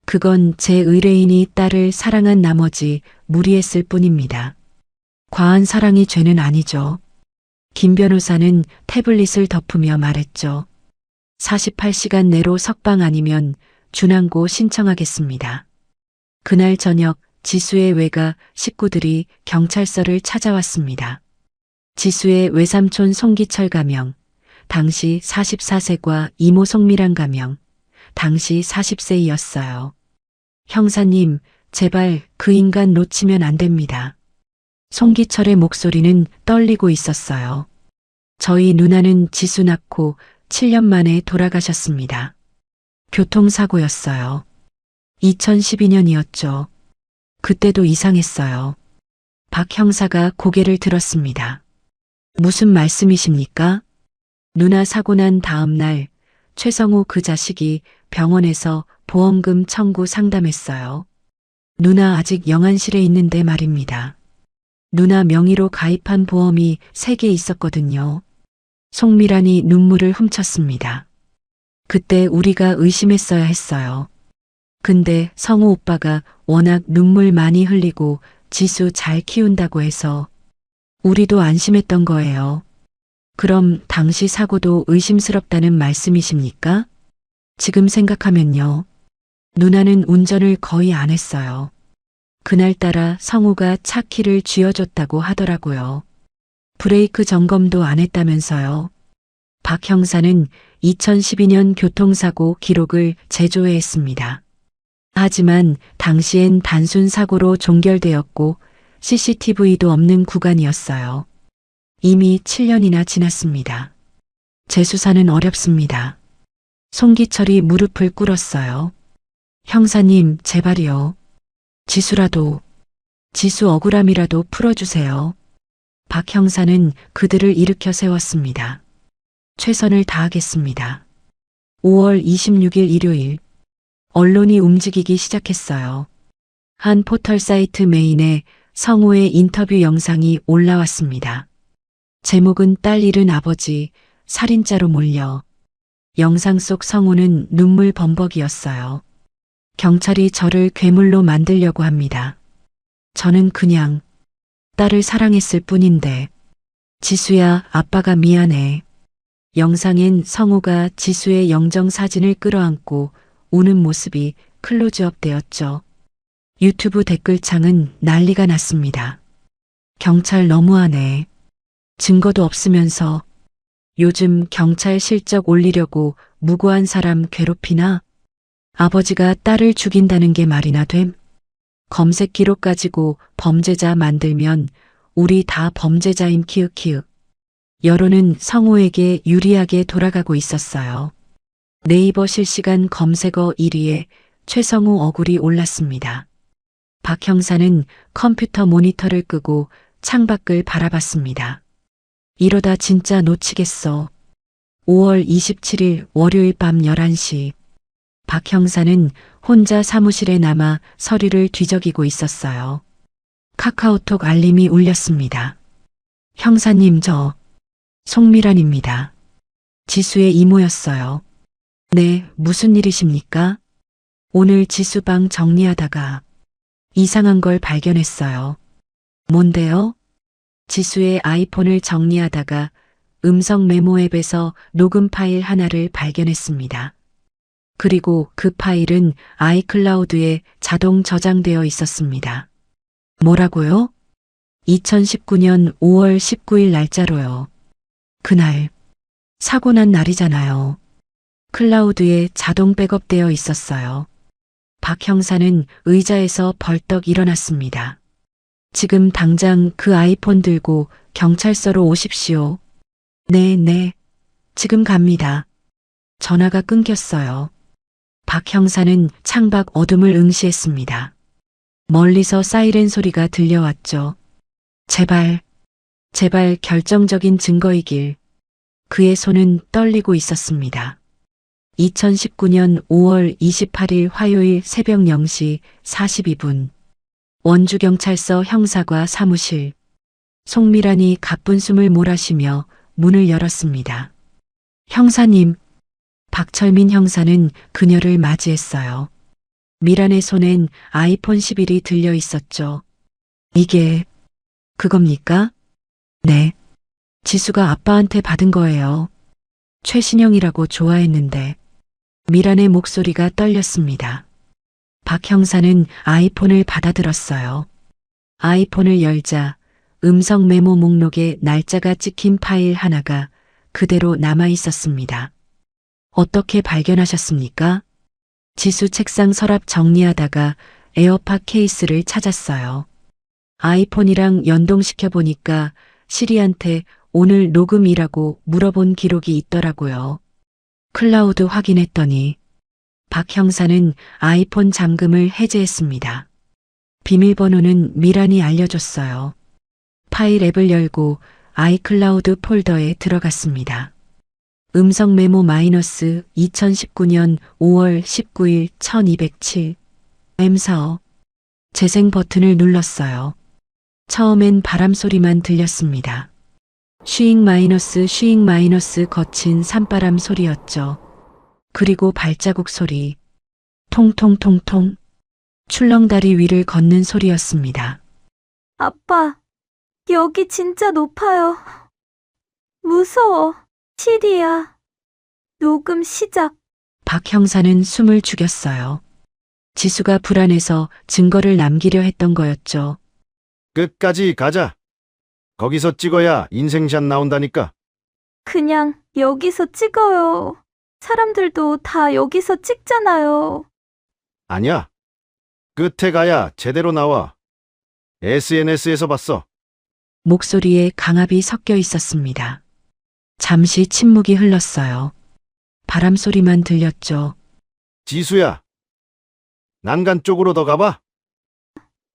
그건 제 의뢰인이 딸을 사랑한 나머지 무리했을 뿐입니다. 과한 사랑이 죄는 아니죠. 김 변호사는 태블릿을 덮으며 말했죠. 48시간 내로 석방 아니면 준항고 신청하겠습니다. 그날 저녁 지수의 외가 식구들이 경찰서를 찾아왔습니다. 지수의 외삼촌 송기철 가명, 당시 44세과 이모 송미란 가명, 당시 40세이었어요. 형사님, 제발 그 인간 놓치면 안 됩니다. 송기철의 목소리는 떨리고 있었어요. 저희 누나는 지수 낳고 7년 만에 돌아가셨습니다. 교통사고였어요. 2012년이었죠. 그때도 이상했어요. 박 형사가 고개를 들었습니다. 무슨 말씀이십니까? 누나 사고 난 다음 날 최성우 그 자식이 병원에서 보험금 청구 상담했어요. 누나 아직 영안실에 있는데 말입니다. 누나 명의로 가입한 보험이 3개 있었거든요. 송미란이 눈물을 훔쳤습니다. 그때 우리가 의심했어야 했어요. 근데 성우 오빠가 워낙 눈물 많이 흘리고 지수 잘 키운다고 해서 우리도 안심했던 거예요. 그럼 당시 사고도 의심스럽다는 말씀이십니까? 지금 생각하면요. 누나는 운전을 거의 안 했어요. 그날따라 성우가 차 키를 쥐어줬다고 하더라고요. 브레이크 점검도 안 했다면서요. 박 형사는 2012년 교통사고 기록을 재조회했습니다. 하지만 당시엔 단순 사고로 종결되었고 CCTV도 없는 구간이었어요. 이미 7년이나 지났습니다. 재수사는 어렵습니다. 송기철이 무릎을 꿇었어요. 형사님, 제발이요. 지수 억울함이라도 풀어주세요. 박 형사는 그들을 일으켜 세웠습니다. 최선을 다하겠습니다. 5월 26일 일요일, 언론이 움직이기 시작했어요. 한 포털 사이트 메인에 성우의 인터뷰 영상이 올라왔습니다. 제목은 딸 잃은 아버지, 살인자로 몰려. 영상 속 성우는 눈물 범벅이었어요. 경찰이 저를 괴물로 만들려고 합니다. 저는 그냥 딸을 사랑했을 뿐인데. 지수야, 아빠가 미안해. 영상엔 성우가 지수의 영정 사진을 끌어안고 우는 모습이 클로즈업 되었죠. 유튜브 댓글창은 난리가 났습니다. 경찰 너무하네. 증거도 없으면서 요즘 경찰 실적 올리려고 무고한 사람 괴롭히나? 아버지가 딸을 죽인다는 게 말이나 됨? 검색 기록 가지고 범죄자 만들면 우리 다 범죄자임 키읔키읔. 여론은 성우에게 유리하게 돌아가고 있었어요. 네이버 실시간 검색어 1위에 최성우 얼굴이 올랐습니다. 박 형사는 컴퓨터 모니터를 끄고 창밖을 바라봤습니다. 이러다 진짜 놓치겠어. 5월 27일 월요일 밤 11시. 박 형사는 혼자 사무실에 남아 서류를 뒤적이고 있었어요. 카카오톡 알림이 울렸습니다. 형사님, 저 송미란입니다. 지수의 이모였어요. 네, 무슨 일이십니까? 오늘 지수방 정리하다가 이상한 걸 발견했어요. 뭔데요? 지수의 아이폰을 정리하다가 음성 메모 앱에서 녹음 파일 하나를 발견했습니다. 그리고 그 파일은 아이클라우드에 자동 저장되어 있었습니다. 뭐라고요? 2019년 5월 19일 날짜로요. 그날 사고 난 날이잖아요. 클라우드에 자동 백업되어 있었어요. 박 형사는 의자에서 벌떡 일어났습니다. 지금 당장 그 아이폰 들고 경찰서로 오십시오. 네, 지금 갑니다. 전화가 끊겼어요. 박 형사는 창밖 어둠을 응시했습니다. 멀리서 사이렌 소리가 들려왔죠. 제발 결정적인 증거이길. 그의 손은 떨리고 있었습니다. 2019년 5월 28일 화요일 새벽 0시 42분. 원주경찰서 형사과 사무실. 송미란이 가쁜 숨을 몰아쉬며 문을 열었습니다. 형사님. 박철민 형사는 그녀를 맞이했어요. 미란의 손엔 아이폰 11이 들려 있었죠. 이게 그겁니까? 네. 지수가 아빠한테 받은 거예요. 최신형이라고 좋아했는데. 미란의 목소리가 떨렸습니다. 박 형사는 아이폰을 받아들었어요. 아이폰을 열자 음성 메모 목록에 날짜가 찍힌 파일 하나가 그대로 남아 있었습니다. 어떻게 발견하셨습니까? 지수 책상 서랍 정리하다가 에어팟 케이스를 찾았어요. 아이폰이랑 연동시켜 보니까 시리한테 오늘 녹음이라고 물어본 기록이 있더라고요. 클라우드 확인했더니 박 형사는 아이폰 잠금을 해제했습니다. 비밀번호는 미란이 알려줬어요. 파일 앱을 열고 아이클라우드 폴더에 들어갔습니다. 음성 메모 마이너스 2019년 5월 19일 1207 M4 재생 버튼을 눌렀어요. 처음엔 바람 소리만 들렸습니다. 슈잉 마이너스 거친 산바람 소리였죠. 그리고 발자국 소리. 통통통통. 출렁다리 위를 걷는 소리였습니다. 아빠, 여기 진짜 높아요. 무서워. 시리야. 녹음 시작. 박 형사는 숨을 죽였어요. 지수가 불안해서 증거를 남기려 했던 거였죠. 끝까지 가자. 거기서 찍어야 인생샷 나온다니까. 그냥 여기서 찍어요. 사람들도 다 여기서 찍잖아요. 아니야. 끝에 가야 제대로 나와. SNS에서 봤어. 목소리에 강압이 섞여 있었습니다. 잠시 침묵이 흘렀어요. 바람 소리만 들렸죠. 지수야. 난간 쪽으로 더 가봐.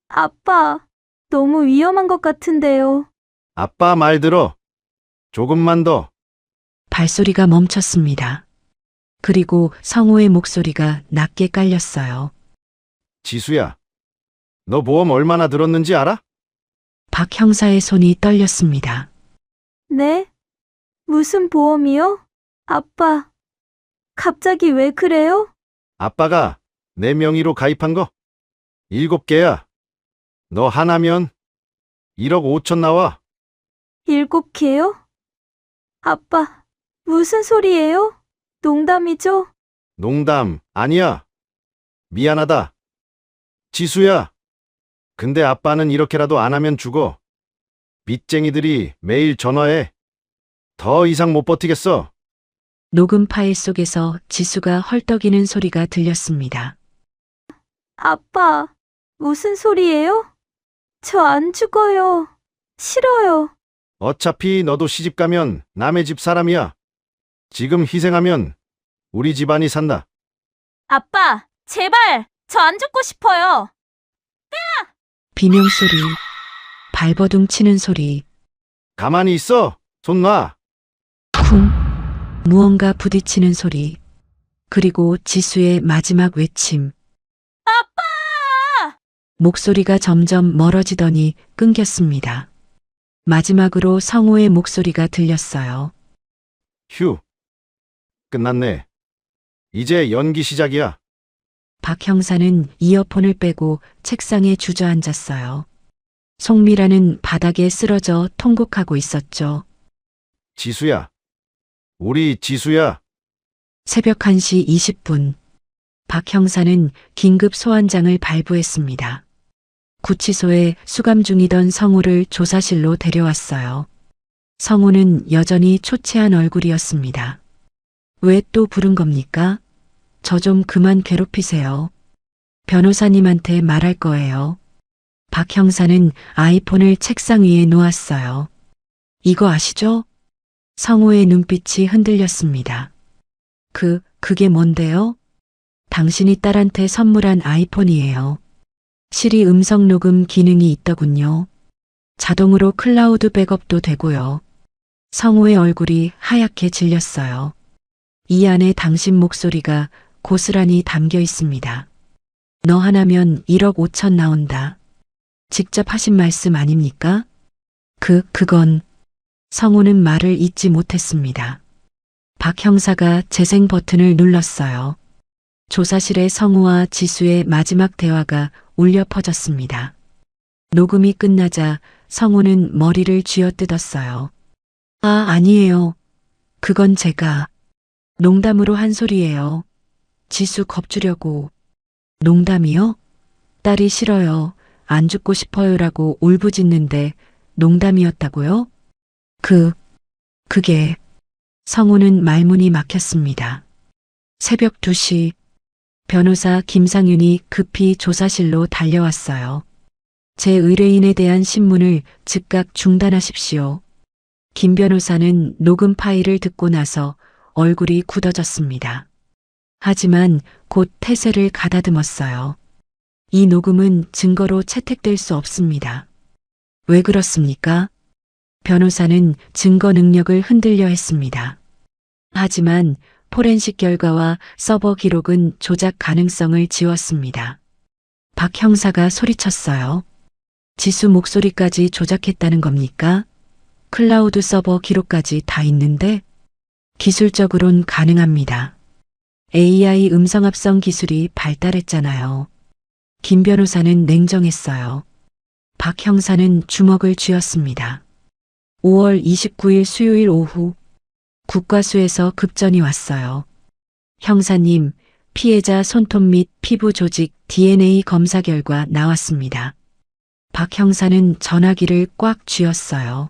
아빠, 너무 위험한 것 같은데요. 아빠 말 들어. 조금만 더. 발소리가 멈췄습니다. 그리고 성우의 목소리가 낮게 깔렸어요. 지수야. 너 보험 얼마나 들었는지 알아? 박 형사의 손이 떨렸습니다. 네? 무슨 보험이요? 아빠, 갑자기 왜 그래요? 아빠가 내 명의로 가입한 거 7개야. 너 하나면 1억 5천 나와. 7개요? 아빠, 무슨 소리예요? 농담이죠? 농담 아니야. 미안하다. 지수야. 근데 아빠는 이렇게라도 안 하면 죽어. 빚쟁이들이 매일 전화해. 더 이상 못 버티겠어. 녹음 파일 속에서 지수가 헐떡이는 소리가 들렸습니다. 아빠, 무슨 소리예요? 저 안 죽어요. 싫어요. 어차피 너도 시집 가면 남의 집 사람이야. 지금 희생하면 우리 집안이 산다. 아빠, 제발! 저 안 죽고 싶어요. 비명소리. 발버둥 치는 소리, 가만히 있어. 손 놔. 쿵, 무언가 부딪히는 소리, 그리고 지수의 마지막 외침. 아빠! 목소리가 점점 멀어지더니 끊겼습니다. 마지막으로 성우의 목소리가 들렸어요. 휴. 끝났네. 이제 연기 시작이야. 박 형사는 이어폰을 빼고 책상에 주저앉았어요. 송미라는 바닥에 쓰러져 통곡하고 있었죠. 지수야. 우리 지수야. 새벽 1시 20분. 박 형사는 긴급 소환장을 발부했습니다. 구치소에 수감 중이던 성우를 조사실로 데려왔어요. 성우는 여전히 초췌한 얼굴이었습니다. 왜 또 부른 겁니까? 저 좀 그만 괴롭히세요. 변호사님한테 말할 거예요. 박 형사는 아이폰을 책상 위에 놓았어요. 이거 아시죠? 성우의 눈빛이 흔들렸습니다. 그게 뭔데요? 당신이 딸한테 선물한 아이폰이에요. 시리 음성 녹음 기능이 있더군요. 자동으로 클라우드 백업도 되고요. 성우의 얼굴이 하얗게 질렸어요. 이 안에 당신 목소리가 고스란히 담겨 있습니다. 너 하나면 1억 5천 나온다. 직접 하신 말씀 아닙니까? 그건 성우는 말을 잇지 못했습니다. 박 형사가 재생 버튼을 눌렀어요. 조사실의 성우와 지수의 마지막 대화가 울려 퍼졌습니다. 녹음이 끝나자 성우는 머리를 쥐어뜯었어요. 아니에요. 그건 제가 농담으로 한 소리예요. 지수 겁주려고. 농담이요? 딸이 싫어요. 안 죽고 싶어요라고 울부짖는데 농담이었다고요? 그게 성우는 말문이 막혔습니다. 새벽 2시 변호사 김상윤이 급히 조사실로 달려왔어요. 제 의뢰인에 대한 신문을 즉각 중단하십시오. 김 변호사는 녹음 파일을 듣고 나서 얼굴이 굳어졌습니다. 하지만 곧 태세를 가다듬었어요. 이 녹음은 증거로 채택될 수 없습니다. 왜 그렇습니까? 변호사는 증거 능력을 흔들려 했습니다. 하지만 포렌식 결과와 서버 기록은 조작 가능성을 지웠습니다. 박 형사가 소리쳤어요. 지수 목소리까지 조작했다는 겁니까? 클라우드 서버 기록까지 다 있는데? 기술적으론 가능합니다. AI 음성합성 기술이 발달했잖아요. 김 변호사는 냉정했어요. 박 형사는 주먹을 쥐었습니다. 5월 29일 수요일 오후 국과수에서 급전이 왔어요. 형사님, 피해자 손톱 및 피부 조직 DNA 검사 결과 나왔습니다. 박 형사는 전화기를 꽉 쥐었어요.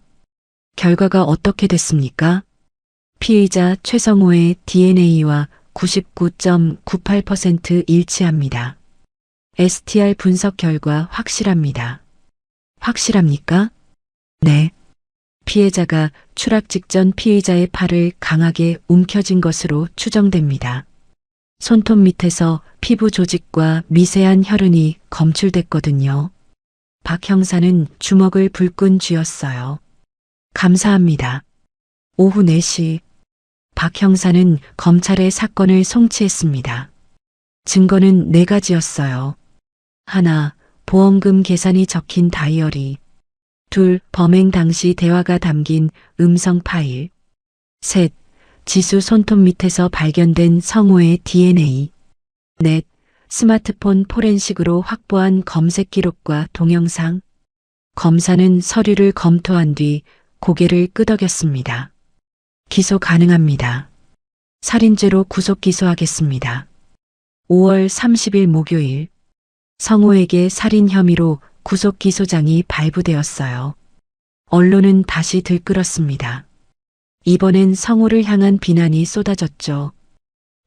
결과가 어떻게 됐습니까? 피의자 최성호의 DNA와 99.98% 일치합니다. STR 분석 결과 확실합니다. 확실합니까? 네. 피해자가 추락 직전 피의자의 팔을 강하게 움켜쥔 것으로 추정됩니다. 손톱 밑에서 피부 조직과 미세한 혈흔이 검출됐거든요. 박 형사는 주먹을 불끈 쥐었어요. 감사합니다. 오후 4시 박 형사는 검찰에 사건을 송치했습니다. 증거는 4가지였어요. 하나, 보험금 계산이 적힌 다이어리. 둘, 범행 당시 대화가 담긴 음성 파일. 셋, 지수 손톱 밑에서 발견된 성우의 DNA. 넷, 스마트폰 포렌식으로 확보한 검색 기록과 동영상. 검사는 서류를 검토한 뒤 고개를 끄덕였습니다. 기소 가능합니다. 살인죄로 구속 기소하겠습니다. 5월 30일 목요일 성우에게 살인 혐의로 구속 기소장이 발부되었어요. 언론은 다시 들끓었습니다. 이번엔 성우를 향한 비난이 쏟아졌죠.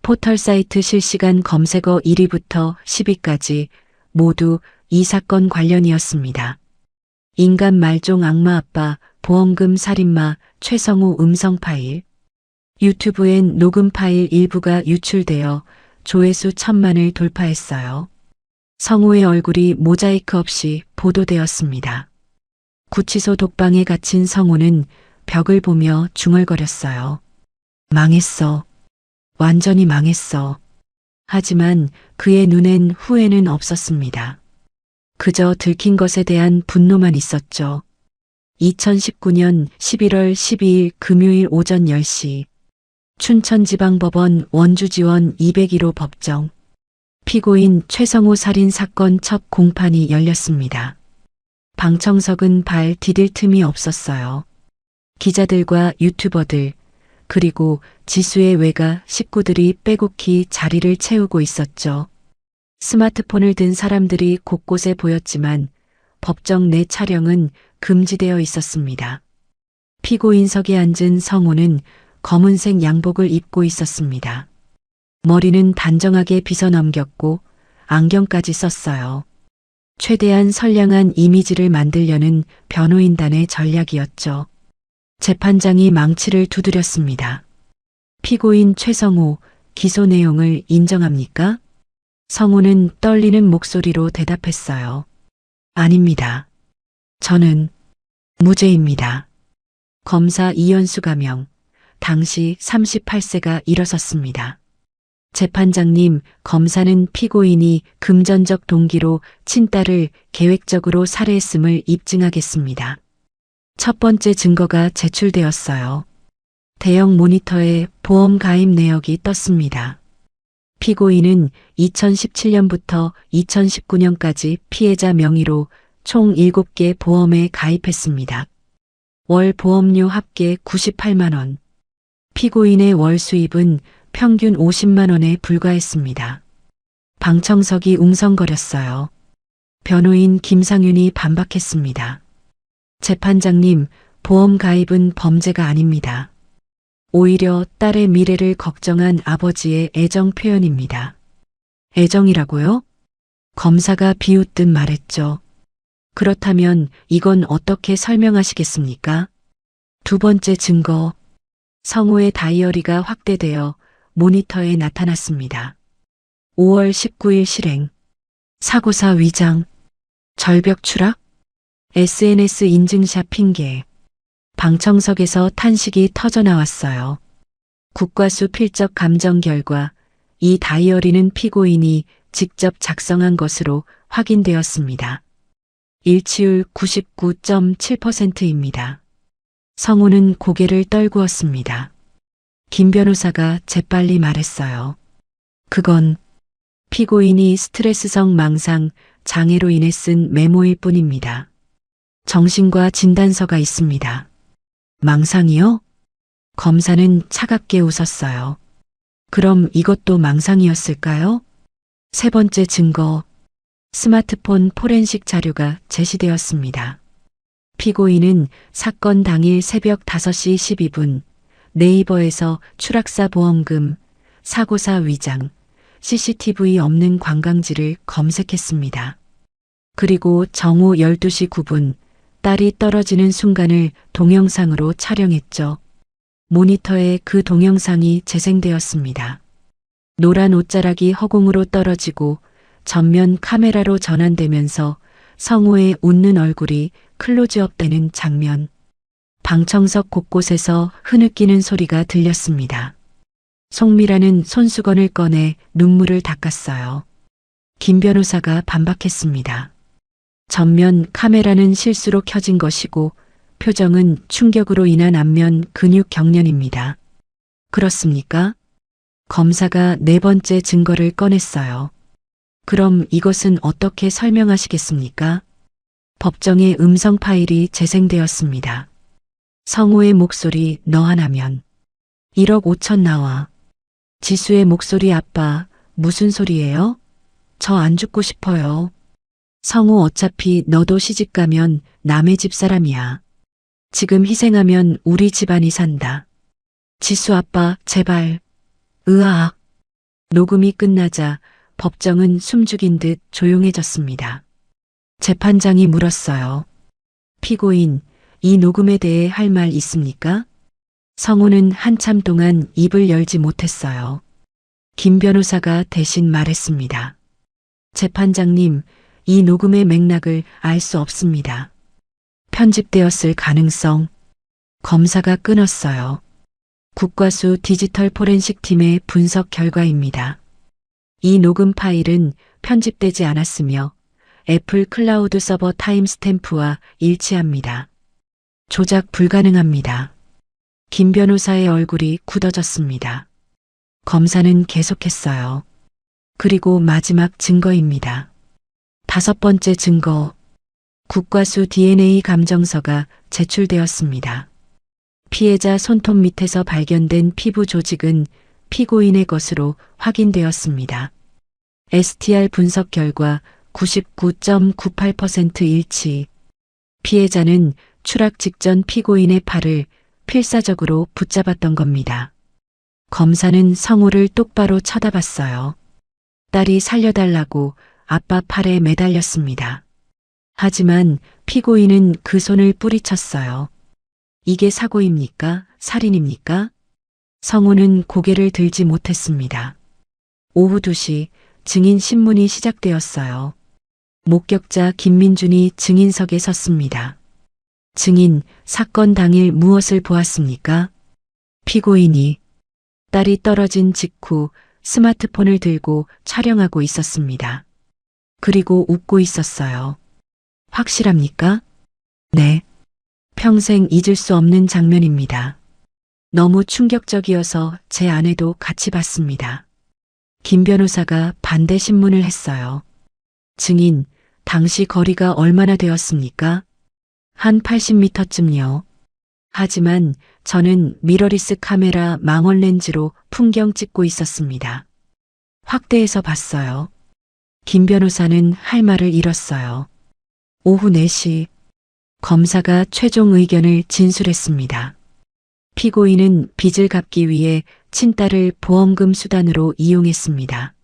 포털 사이트 실시간 검색어 1위부터 10위까지 모두 이 사건 관련이었습니다. 인간 말종 악마 아빠, 보험금 살인마, 최성우 음성 파일. 유튜브엔 녹음 파일 일부가 유출되어 조회수 1000만을 돌파했어요. 성우의 얼굴이 모자이크 없이 보도되었습니다. 구치소 독방에 갇힌 성우는 벽을 보며 중얼거렸어요. 망했어. 완전히 망했어. 하지만 그의 눈엔 후회는 없었습니다. 그저 들킨 것에 대한 분노만 있었죠. 2019년 11월 12일 금요일 오전 10시 춘천지방법원 원주지원 201호 법정 피고인 최성호 살인 사건 첫 공판이 열렸습니다. 방청석은 발 디딜 틈이 없었어요. 기자들과 유튜버들 그리고 지수의 외가 식구들이 빼곡히 자리를 채우고 있었죠. 스마트폰을 든 사람들이 곳곳에 보였지만 법정 내 촬영은 금지되어 있었습니다. 피고인석에 앉은 성우는 검은색 양복을 입고 있었습니다. 머리는 단정하게 빗어 넘겼고 안경까지 썼어요. 최대한 선량한 이미지를 만들려는 변호인단의 전략이었죠. 재판장이 망치를 두드렸습니다. 피고인 최성호, 기소 내용을 인정합니까? 성우는 떨리는 목소리로 대답했어요. 아닙니다. 저는 무죄입니다. 검사 이현수 가명, 당시 38세가 일어섰습니다. 재판장님, 검사는 피고인이 금전적 동기로 친딸을 계획적으로 살해했음을 입증하겠습니다. 첫 번째 증거가 제출되었어요. 대형 모니터에 보험 가입 내역이 떴습니다. 피고인은 2017년부터 2019년까지 피해자 명의로 총 7개 보험에 가입했습니다. 월 보험료 합계 98만 원. 피고인의 월 수입은 평균 50만 원에 불과했습니다. 방청석이 웅성거렸어요. 변호인 김상윤이 반박했습니다. 재판장님, 보험 가입은 범죄가 아닙니다. 오히려 딸의 미래를 걱정한 아버지의 애정 표현입니다. 애정이라고요? 검사가 비웃듯 말했죠. 그렇다면 이건 어떻게 설명하시겠습니까? 두 번째 증거. 성우의 다이어리가 확대되어 모니터에 나타났습니다. 5월 19일 실행. 사고사 위장. 절벽 추락. SNS 인증샷 핑계. 방청석에서 탄식이 터져나왔어요. 국과수 필적 감정 결과 이 다이어리는 피고인이 직접 작성한 것으로 확인되었습니다. 일치율 99.7%입니다. 성우는 고개를 떨구었습니다. 김 변호사가 재빨리 말했어요. 그건 피고인이 스트레스성 망상 장애로 인해 쓴 메모일 뿐입니다. 정신과 진단서가 있습니다. 망상이요? 검사는 차갑게 웃었어요. 그럼 이것도 망상이었을까요? 세 번째 증거. 스마트폰 포렌식 자료가 제시되었습니다. 피고인은 사건 당일 새벽 5시 12분 네이버에서 추락사 보험금, 사고사 위장, CCTV 없는 관광지를 검색했습니다. 그리고 정오 12시 9분 딸이 떨어지는 순간을 동영상으로 촬영했죠. 모니터에 그 동영상이 재생되었습니다. 노란 옷자락이 허공으로 떨어지고 전면 카메라로 전환되면서 성우의 웃는 얼굴이 클로즈업되는 장면. 방청석 곳곳에서 흐느끼는 소리가 들렸습니다. 송미라는 손수건을 꺼내 눈물을 닦았어요. 김 변호사가 반박했습니다. 전면 카메라는 실수로 켜진 것이고 표정은 충격으로 인한 안면 근육 경련입니다. 그렇습니까? 검사가 네 번째 증거를 꺼냈어요. 그럼 이것은 어떻게 설명하시겠습니까? 법정에 음성 파일이 재생되었습니다. 성우의 목소리 너 하나면 1억 5천 나와. 지수의 목소리 아빠 무슨 소리예요? 저 안 죽고 싶어요. 성우 어차피 너도 시집 가면 남의 집 사람이야. 지금 희생하면 우리 집안이 산다. 지수 아빠 제발. 으악. 녹음이 끝나자 법정은 숨죽인 듯 조용해졌습니다. 재판장이 물었어요. 피고인, 이 녹음에 대해 할 말 있습니까? 성우는 한참 동안 입을 열지 못했어요. 김 변호사가 대신 말했습니다. 재판장님, 이 녹음의 맥락을 알 수 없습니다. 편집되었을 가능성. 검사가 끊었어요. 국과수 디지털 포렌식 팀의 분석 결과입니다. 이 녹음 파일은 편집되지 않았으며 애플 클라우드 서버 타임스탬프와 일치합니다. 조작 불가능합니다. 김 변호사의 얼굴이 굳어졌습니다. 검사는 계속했어요. 그리고 마지막 증거입니다. 5번째 증거. 국과수 DNA 감정서가 제출되었습니다. 피해자 손톱 밑에서 발견된 피부 조직은 피고인의 것으로 확인되었습니다. STR 분석 결과 99.98% 일치. 피해자는 추락 직전 피고인의 팔을 필사적으로 붙잡았던 겁니다. 검사는 성우를 똑바로 쳐다봤어요. 딸이 살려달라고 아빠 팔에 매달렸습니다. 하지만 피고인은 그 손을 뿌리쳤어요. 이게 사고입니까? 살인입니까? 성우는 고개를 들지 못했습니다. 오후 2시 증인 신문이 시작되었어요. 목격자 김민준이 증인석에 섰습니다. 증인, 사건 당일 무엇을 보았습니까? 피고인이 딸이 떨어진 직후 스마트폰을 들고 촬영하고 있었습니다. 그리고 웃고 있었어요. 확실합니까? 네. 평생 잊을 수 없는 장면입니다. 너무 충격적이어서 제 아내도 같이 봤습니다. 김 변호사가 반대 신문을 했어요. 증인, 당시 거리가 얼마나 되었습니까? 한 80m쯤요. 하지만 저는 미러리스 카메라 망원 렌즈로 풍경 찍고 있었습니다. 확대해서 봤어요. 김 변호사는 할 말을 잃었어요. 오후 4시 검사가 최종 의견을 진술했습니다. 피고인은 빚을 갚기 위해 친딸을 보험금 수단으로 이용했습니다.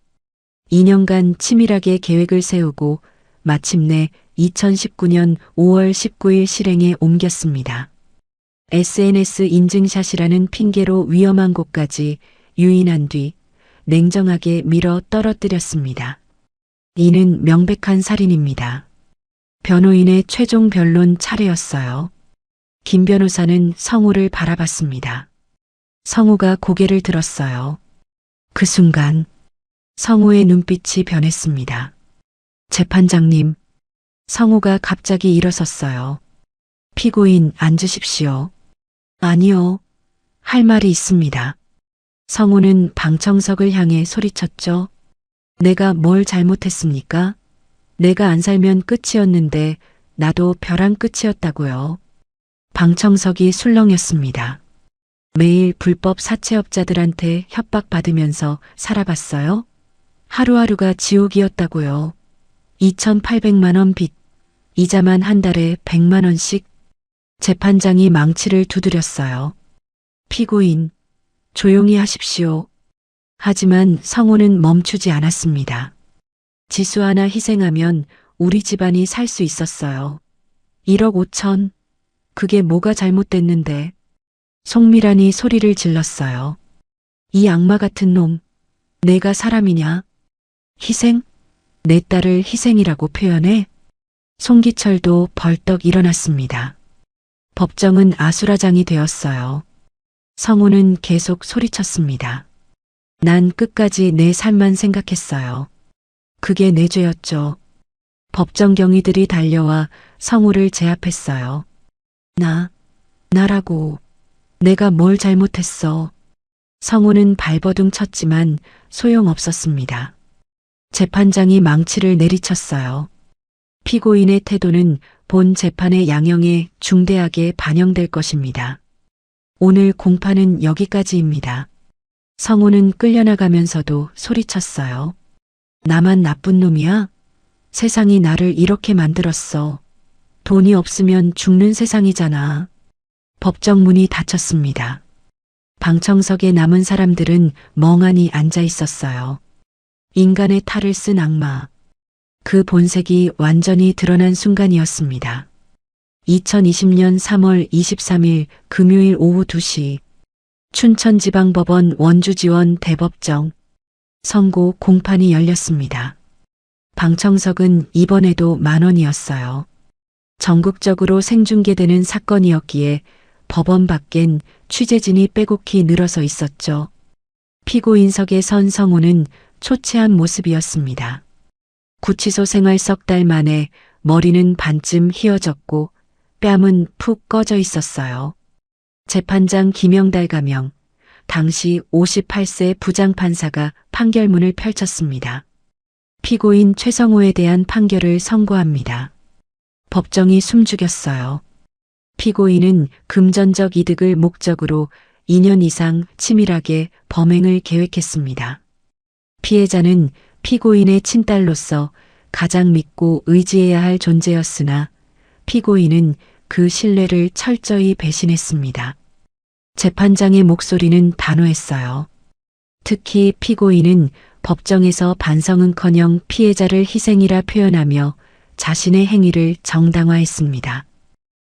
2년간 치밀하게 계획을 세우고 마침내 2019년 5월 19일 실행에 옮겼습니다. SNS 인증샷이라는 핑계로 위험한 곳까지 유인한 뒤 냉정하게 밀어 떨어뜨렸습니다. 이는 명백한 살인입니다. 변호인의 최종 변론 차례였어요. 김 변호사는 성우를 바라봤습니다. 성우가 고개를 들었어요. 그 순간 성우의 눈빛이 변했습니다. 재판장님, 성우가 갑자기 일어섰어요. 피고인 앉으십시오. 아니요. 할 말이 있습니다. 성우는 방청석을 향해 소리쳤죠. 내가 뭘 잘못했습니까? 내가 안 살면 끝이었는데 나도 벼랑 끝이었다고요. 방청석이 술렁였습니다. 매일 불법 사채업자들한테 협박받으면서 살아봤어요? 하루하루가 지옥이었다고요. 2,800만 원 빚, 이자만 한 달에 100만 원씩. 재판장이 망치를 두드렸어요. 피고인, 조용히 하십시오. 하지만 성우는 멈추지 않았습니다. 지수 하나 희생하면 우리 집안이 살 수 있었어요. 1억 5천. 그게 뭐가 잘못됐는데. 송미란이 소리를 질렀어요. 이 악마 같은 놈, 내가 사람이냐? 희생? 내 딸을 희생이라고 표현해? 송기철도 벌떡 일어났습니다. 법정은 아수라장이 되었어요. 성우는 계속 소리쳤습니다. 난 끝까지 내 삶만 생각했어요. 그게 내 죄였죠. 법정 경위들이 달려와 성우를 제압했어요. 나라고. 내가 뭘 잘못했어. 성우는 발버둥 쳤지만 소용없었습니다. 재판장이 망치를 내리쳤어요. 피고인의 태도는 본 재판의 양형에 중대하게 반영될 것입니다. 오늘 공판은 여기까지입니다. 성우는 끌려나가면서도 소리쳤어요. 나만 나쁜 놈이야? 세상이 나를 이렇게 만들었어. 돈이 없으면 죽는 세상이잖아. 법정 문이 닫혔습니다. 방청석에 남은 사람들은 멍하니 앉아 있었어요. 인간의 탈을 쓴 악마. 그 본색이 완전히 드러난 순간이었습니다. 2020년 3월 23일 금요일 오후 2시 춘천지방법원 원주지원 대법정 선고 공판이 열렸습니다. 방청석은 이번에도 10,000원이었어요. 전국적으로 생중계되는 사건이었기에 법원 밖엔 취재진이 빼곡히 늘어서 있었죠. 피고인석에 선 성우는 초췌한 모습이었습니다. 구치소 생활 석 달 만에 머리는 반쯤 휘어졌고 뺨은 푹 꺼져 있었어요. 재판장 김영달 가명, 당시 58세 부장판사가 판결문을 펼쳤습니다. 피고인 최성호에 대한 판결을 선고합니다. 법정이 숨죽였어요. 피고인은 금전적 이득을 목적으로 2년 이상 치밀하게 범행을 계획했습니다. 피해자는 피고인의 친딸로서 가장 믿고 의지해야 할 존재였으나 피고인은 그 신뢰를 철저히 배신했습니다. 재판장의 목소리는 단호했어요. 특히 피고인은 법정에서 반성은커녕 피해자를 희생이라 표현하며 자신의 행위를 정당화했습니다.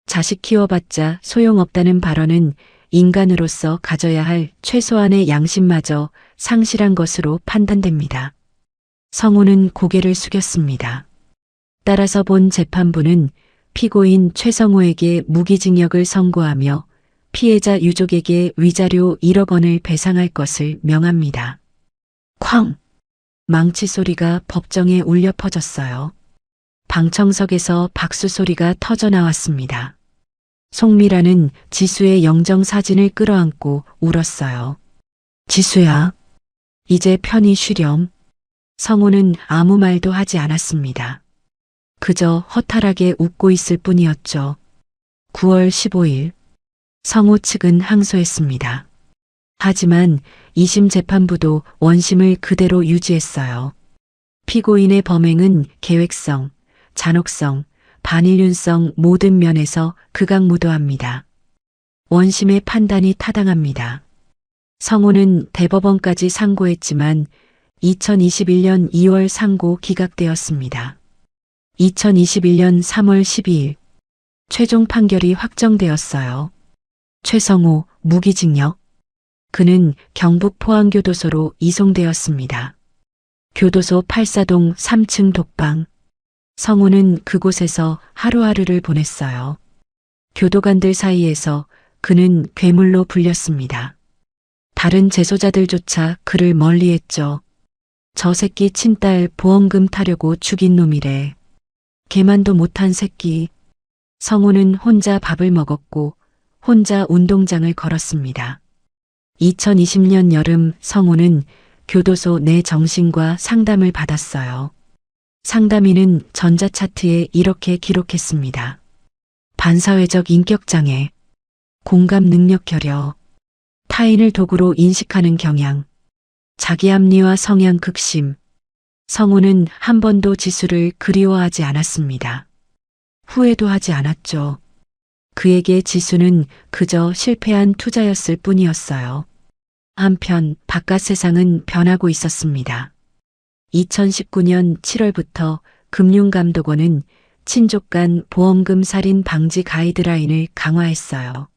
자식 키워봤자 소용없다는 발언은 인간으로서 가져야 할 최소한의 양심마저 상실한 것으로 판단됩니다. 성우는 고개를 숙였습니다. 따라서 본 재판부는 피고인 최성호에게 무기징역을 선고하며 피해자 유족에게 위자료 1억 원을 배상할 것을 명합니다. 쾅! 망치 소리가 법정에 울려 퍼졌어요. 방청석에서 박수 소리가 터져 나왔습니다. 송미라는 지수의 영정 사진을 끌어안고 울었어요. 지수야, 이제 편히 쉬렴. 성우는 아무 말도 하지 않았습니다. 그저 허탈하게 웃고 있을 뿐이었죠. 9월 15일, 성우 측은 항소했습니다. 하지만 2심 재판부도 원심을 그대로 유지했어요. 피고인의 범행은 계획성, 잔혹성, 반인륜성 모든 면에서 극악무도합니다. 원심의 판단이 타당합니다. 성우는 대법원까지 상고했지만 2021년 2월 상고 기각되었습니다. 2021년 3월 12일 최종 판결이 확정되었어요. 최성호 무기징역. 그는 경북 포항교도소로 이송되었습니다. 교도소 84동 3층 독방. 성우는 그곳에서 하루하루를 보냈어요. 교도관들 사이에서 그는 괴물로 불렸습니다. 다른 재소자들조차 그를 멀리했죠. 저 새끼 친딸 보험금 타려고 죽인 놈이래. 개만도 못한 새끼. 성우는 혼자 밥을 먹었고 혼자 운동장을 걸었습니다. 2020년 여름 성우는 교도소 내 정신과 상담을 받았어요. 상담인은 전자차트에 이렇게 기록했습니다. 반사회적 인격장애, 공감 능력 결여, 타인을 도구로 인식하는 경향, 자기합리화 성향 극심. 성우는 한 번도 지수를 그리워하지 않았습니다. 후회도 하지 않았죠. 그에게 지수는 그저 실패한 투자였을 뿐이었어요. 한편 바깥 세상은 변하고 있었습니다. 2019년 7월부터 금융감독원은 친족 간 보험금 살인 방지 가이드라인을 강화했어요.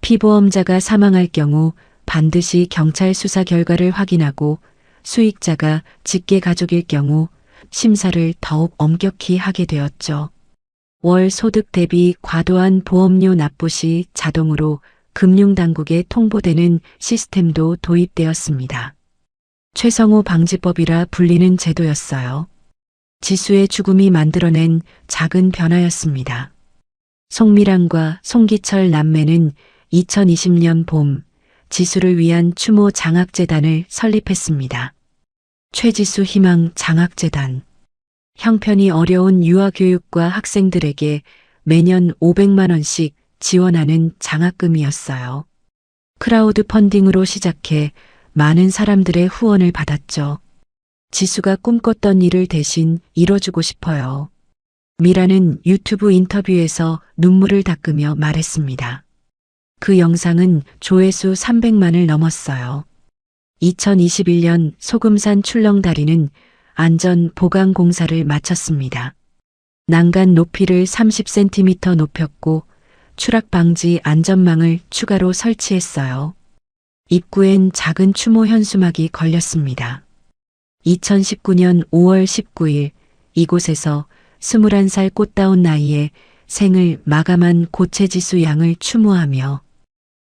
피보험자가 사망할 경우 반드시 경찰 수사 결과를 확인하고 수익자가 직계 가족일 경우 심사를 더욱 엄격히 하게 되었죠. 월 소득 대비 과도한 보험료 납부 시 자동으로 금융당국에 통보되는 시스템도 도입되었습니다. 최성호 방지법이라 불리는 제도였어요. 지수의 죽음이 만들어낸 작은 변화였습니다. 송미랑과 송기철 남매는 2020년 봄 지수를 위한 추모 장학재단을 설립했습니다. 최지수 희망 장학재단. 형편이 어려운 유아교육과 학생들에게 매년 500만 원씩 지원하는 장학금이었어요. 크라우드 펀딩으로 시작해 많은 사람들의 후원을 받았죠. 지수가 꿈꿨던 일을 대신 이뤄주고 싶어요. 미라는 유튜브 인터뷰에서 눈물을 닦으며 말했습니다. 그 영상은 조회수 300만을 넘었어요. 2021년 소금산 출렁다리는 안전 보강 공사를 마쳤습니다. 난간 높이를 30cm 높였고 추락 방지 안전망을 추가로 설치했어요. 입구엔 작은 추모 현수막이 걸렸습니다. 2019년 5월 19일 이곳에서 21살 꽃다운 나이에 생을 마감한 고체지수 양을 추모하며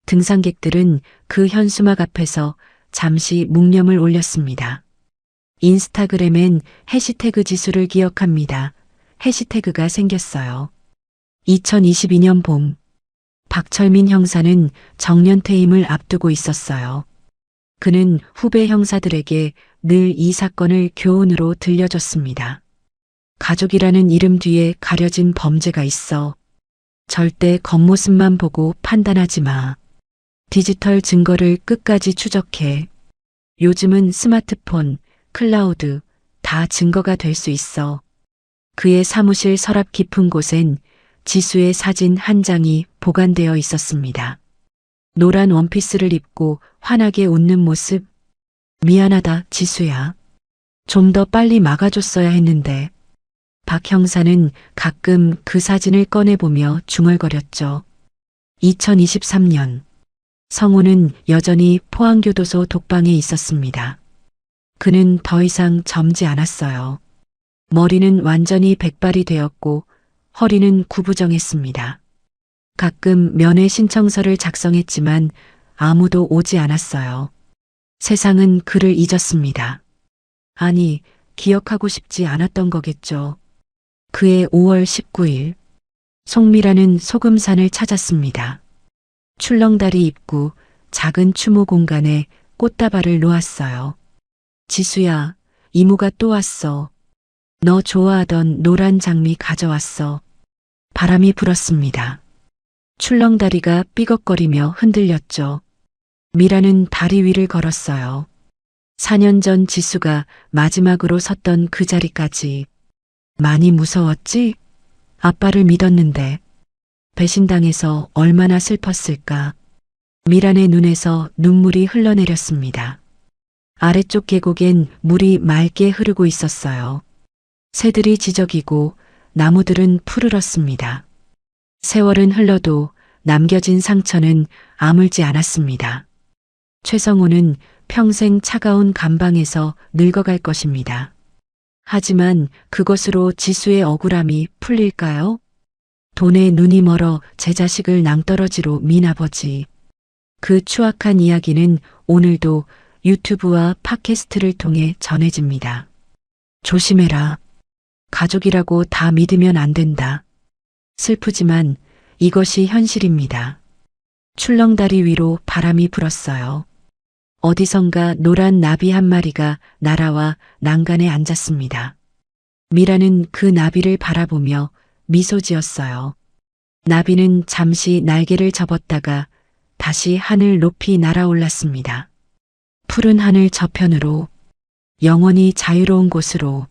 등산객들은 그 현수막 앞에서 잠시 묵념을 올렸습니다. 인스타그램엔 해시태그 지수를 기억합니다. 해시태그가 생겼어요. 2022년 봄, 박철민 형사는 정년퇴임을 앞두고 있었어요. 그는 후배 형사들에게 늘 이 사건을 교훈으로 들려줬습니다. 가족이라는 이름 뒤에 가려진 범죄가 있어. 절대 겉모습만 보고 판단하지 마. 디지털 증거를 끝까지 추적해. 요즘은 스마트폰, 클라우드 다 증거가 될 수 있어. 그의 사무실 서랍 깊은 곳엔 지수의 사진 한 장이 보관되어 있었습니다. 노란 원피스를 입고 환하게 웃는 모습. 미안하다, 지수야. 좀 더 빨리 막아줬어야 했는데. 박 형사는 가끔 그 사진을 꺼내보며 중얼거렸죠. 2023년. 성우는 여전히 포항교도소 독방에 있었습니다. 그는 더 이상 젊지 않았어요. 머리는 완전히 백발이 되었고 허리는 구부정했습니다. 가끔 면회 신청서를 작성했지만 아무도 오지 않았어요. 세상은 그를 잊었습니다. 아니, 기억하고 싶지 않았던 거겠죠. 그해 5월 19일, 송미라는 소금산을 찾았습니다. 출렁다리 입구 작은 추모 공간에 꽃다발을 놓았어요. 지수야, 이모가 또 왔어. 너 좋아하던 노란 장미 가져왔어. 바람이 불었습니다. 출렁다리가 삐걱거리며 흔들렸죠. 미라는 다리 위를 걸었어요. 4년 전 지수가 마지막으로 섰던 그 자리까지. 많이 무서웠지? 아빠를 믿었는데. 배신당해서 얼마나 슬펐을까. 미란의 눈에서 눈물이 흘러내렸습니다. 아래쪽 계곡엔 물이 맑게 흐르고 있었어요. 새들이 지저귀고 나무들은 푸르렀습니다. 세월은 흘러도 남겨진 상처는 아물지 않았습니다. 최성우는 평생 차가운 감방에서 늙어갈 것입니다. 하지만 그것으로 지수의 억울함이 풀릴까요? 돈에 눈이 멀어 제 자식을 낭떠러지로 민 아버지. 그 추악한 이야기는 오늘도 유튜브와 팟캐스트를 통해 전해집니다. 조심해라. 가족이라고 다 믿으면 안 된다. 슬프지만 이것이 현실입니다. 출렁다리 위로 바람이 불었어요. 어디선가 노란 나비 한 마리가 날아와 난간에 앉았습니다. 미라는 그 나비를 바라보며 미소 지었어요. 나비는 잠시 날개를 접었다가 다시 하늘 높이 날아올랐습니다. 푸른 하늘 저편으로, 영원히 자유로운 곳으로.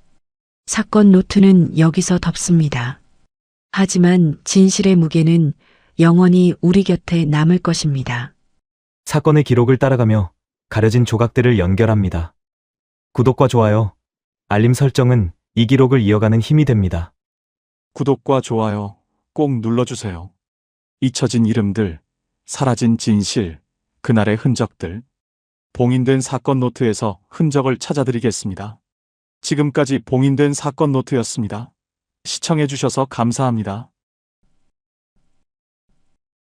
사건 노트는 여기서 덮습니다. 하지만 진실의 무게는 영원히 우리 곁에 남을 것입니다. 사건의 기록을 따라가며 가려진 조각들을 연결합니다. 구독과 좋아요, 알림 설정은 이 기록을 이어가는 힘이 됩니다. 구독과 좋아요 꼭 눌러주세요. 잊혀진 이름들, 사라진 진실, 그날의 흔적들. 봉인된 사건 노트에서 흔적을 찾아드리겠습니다. 지금까지 봉인된 사건 노트였습니다. 시청해주셔서 감사합니다.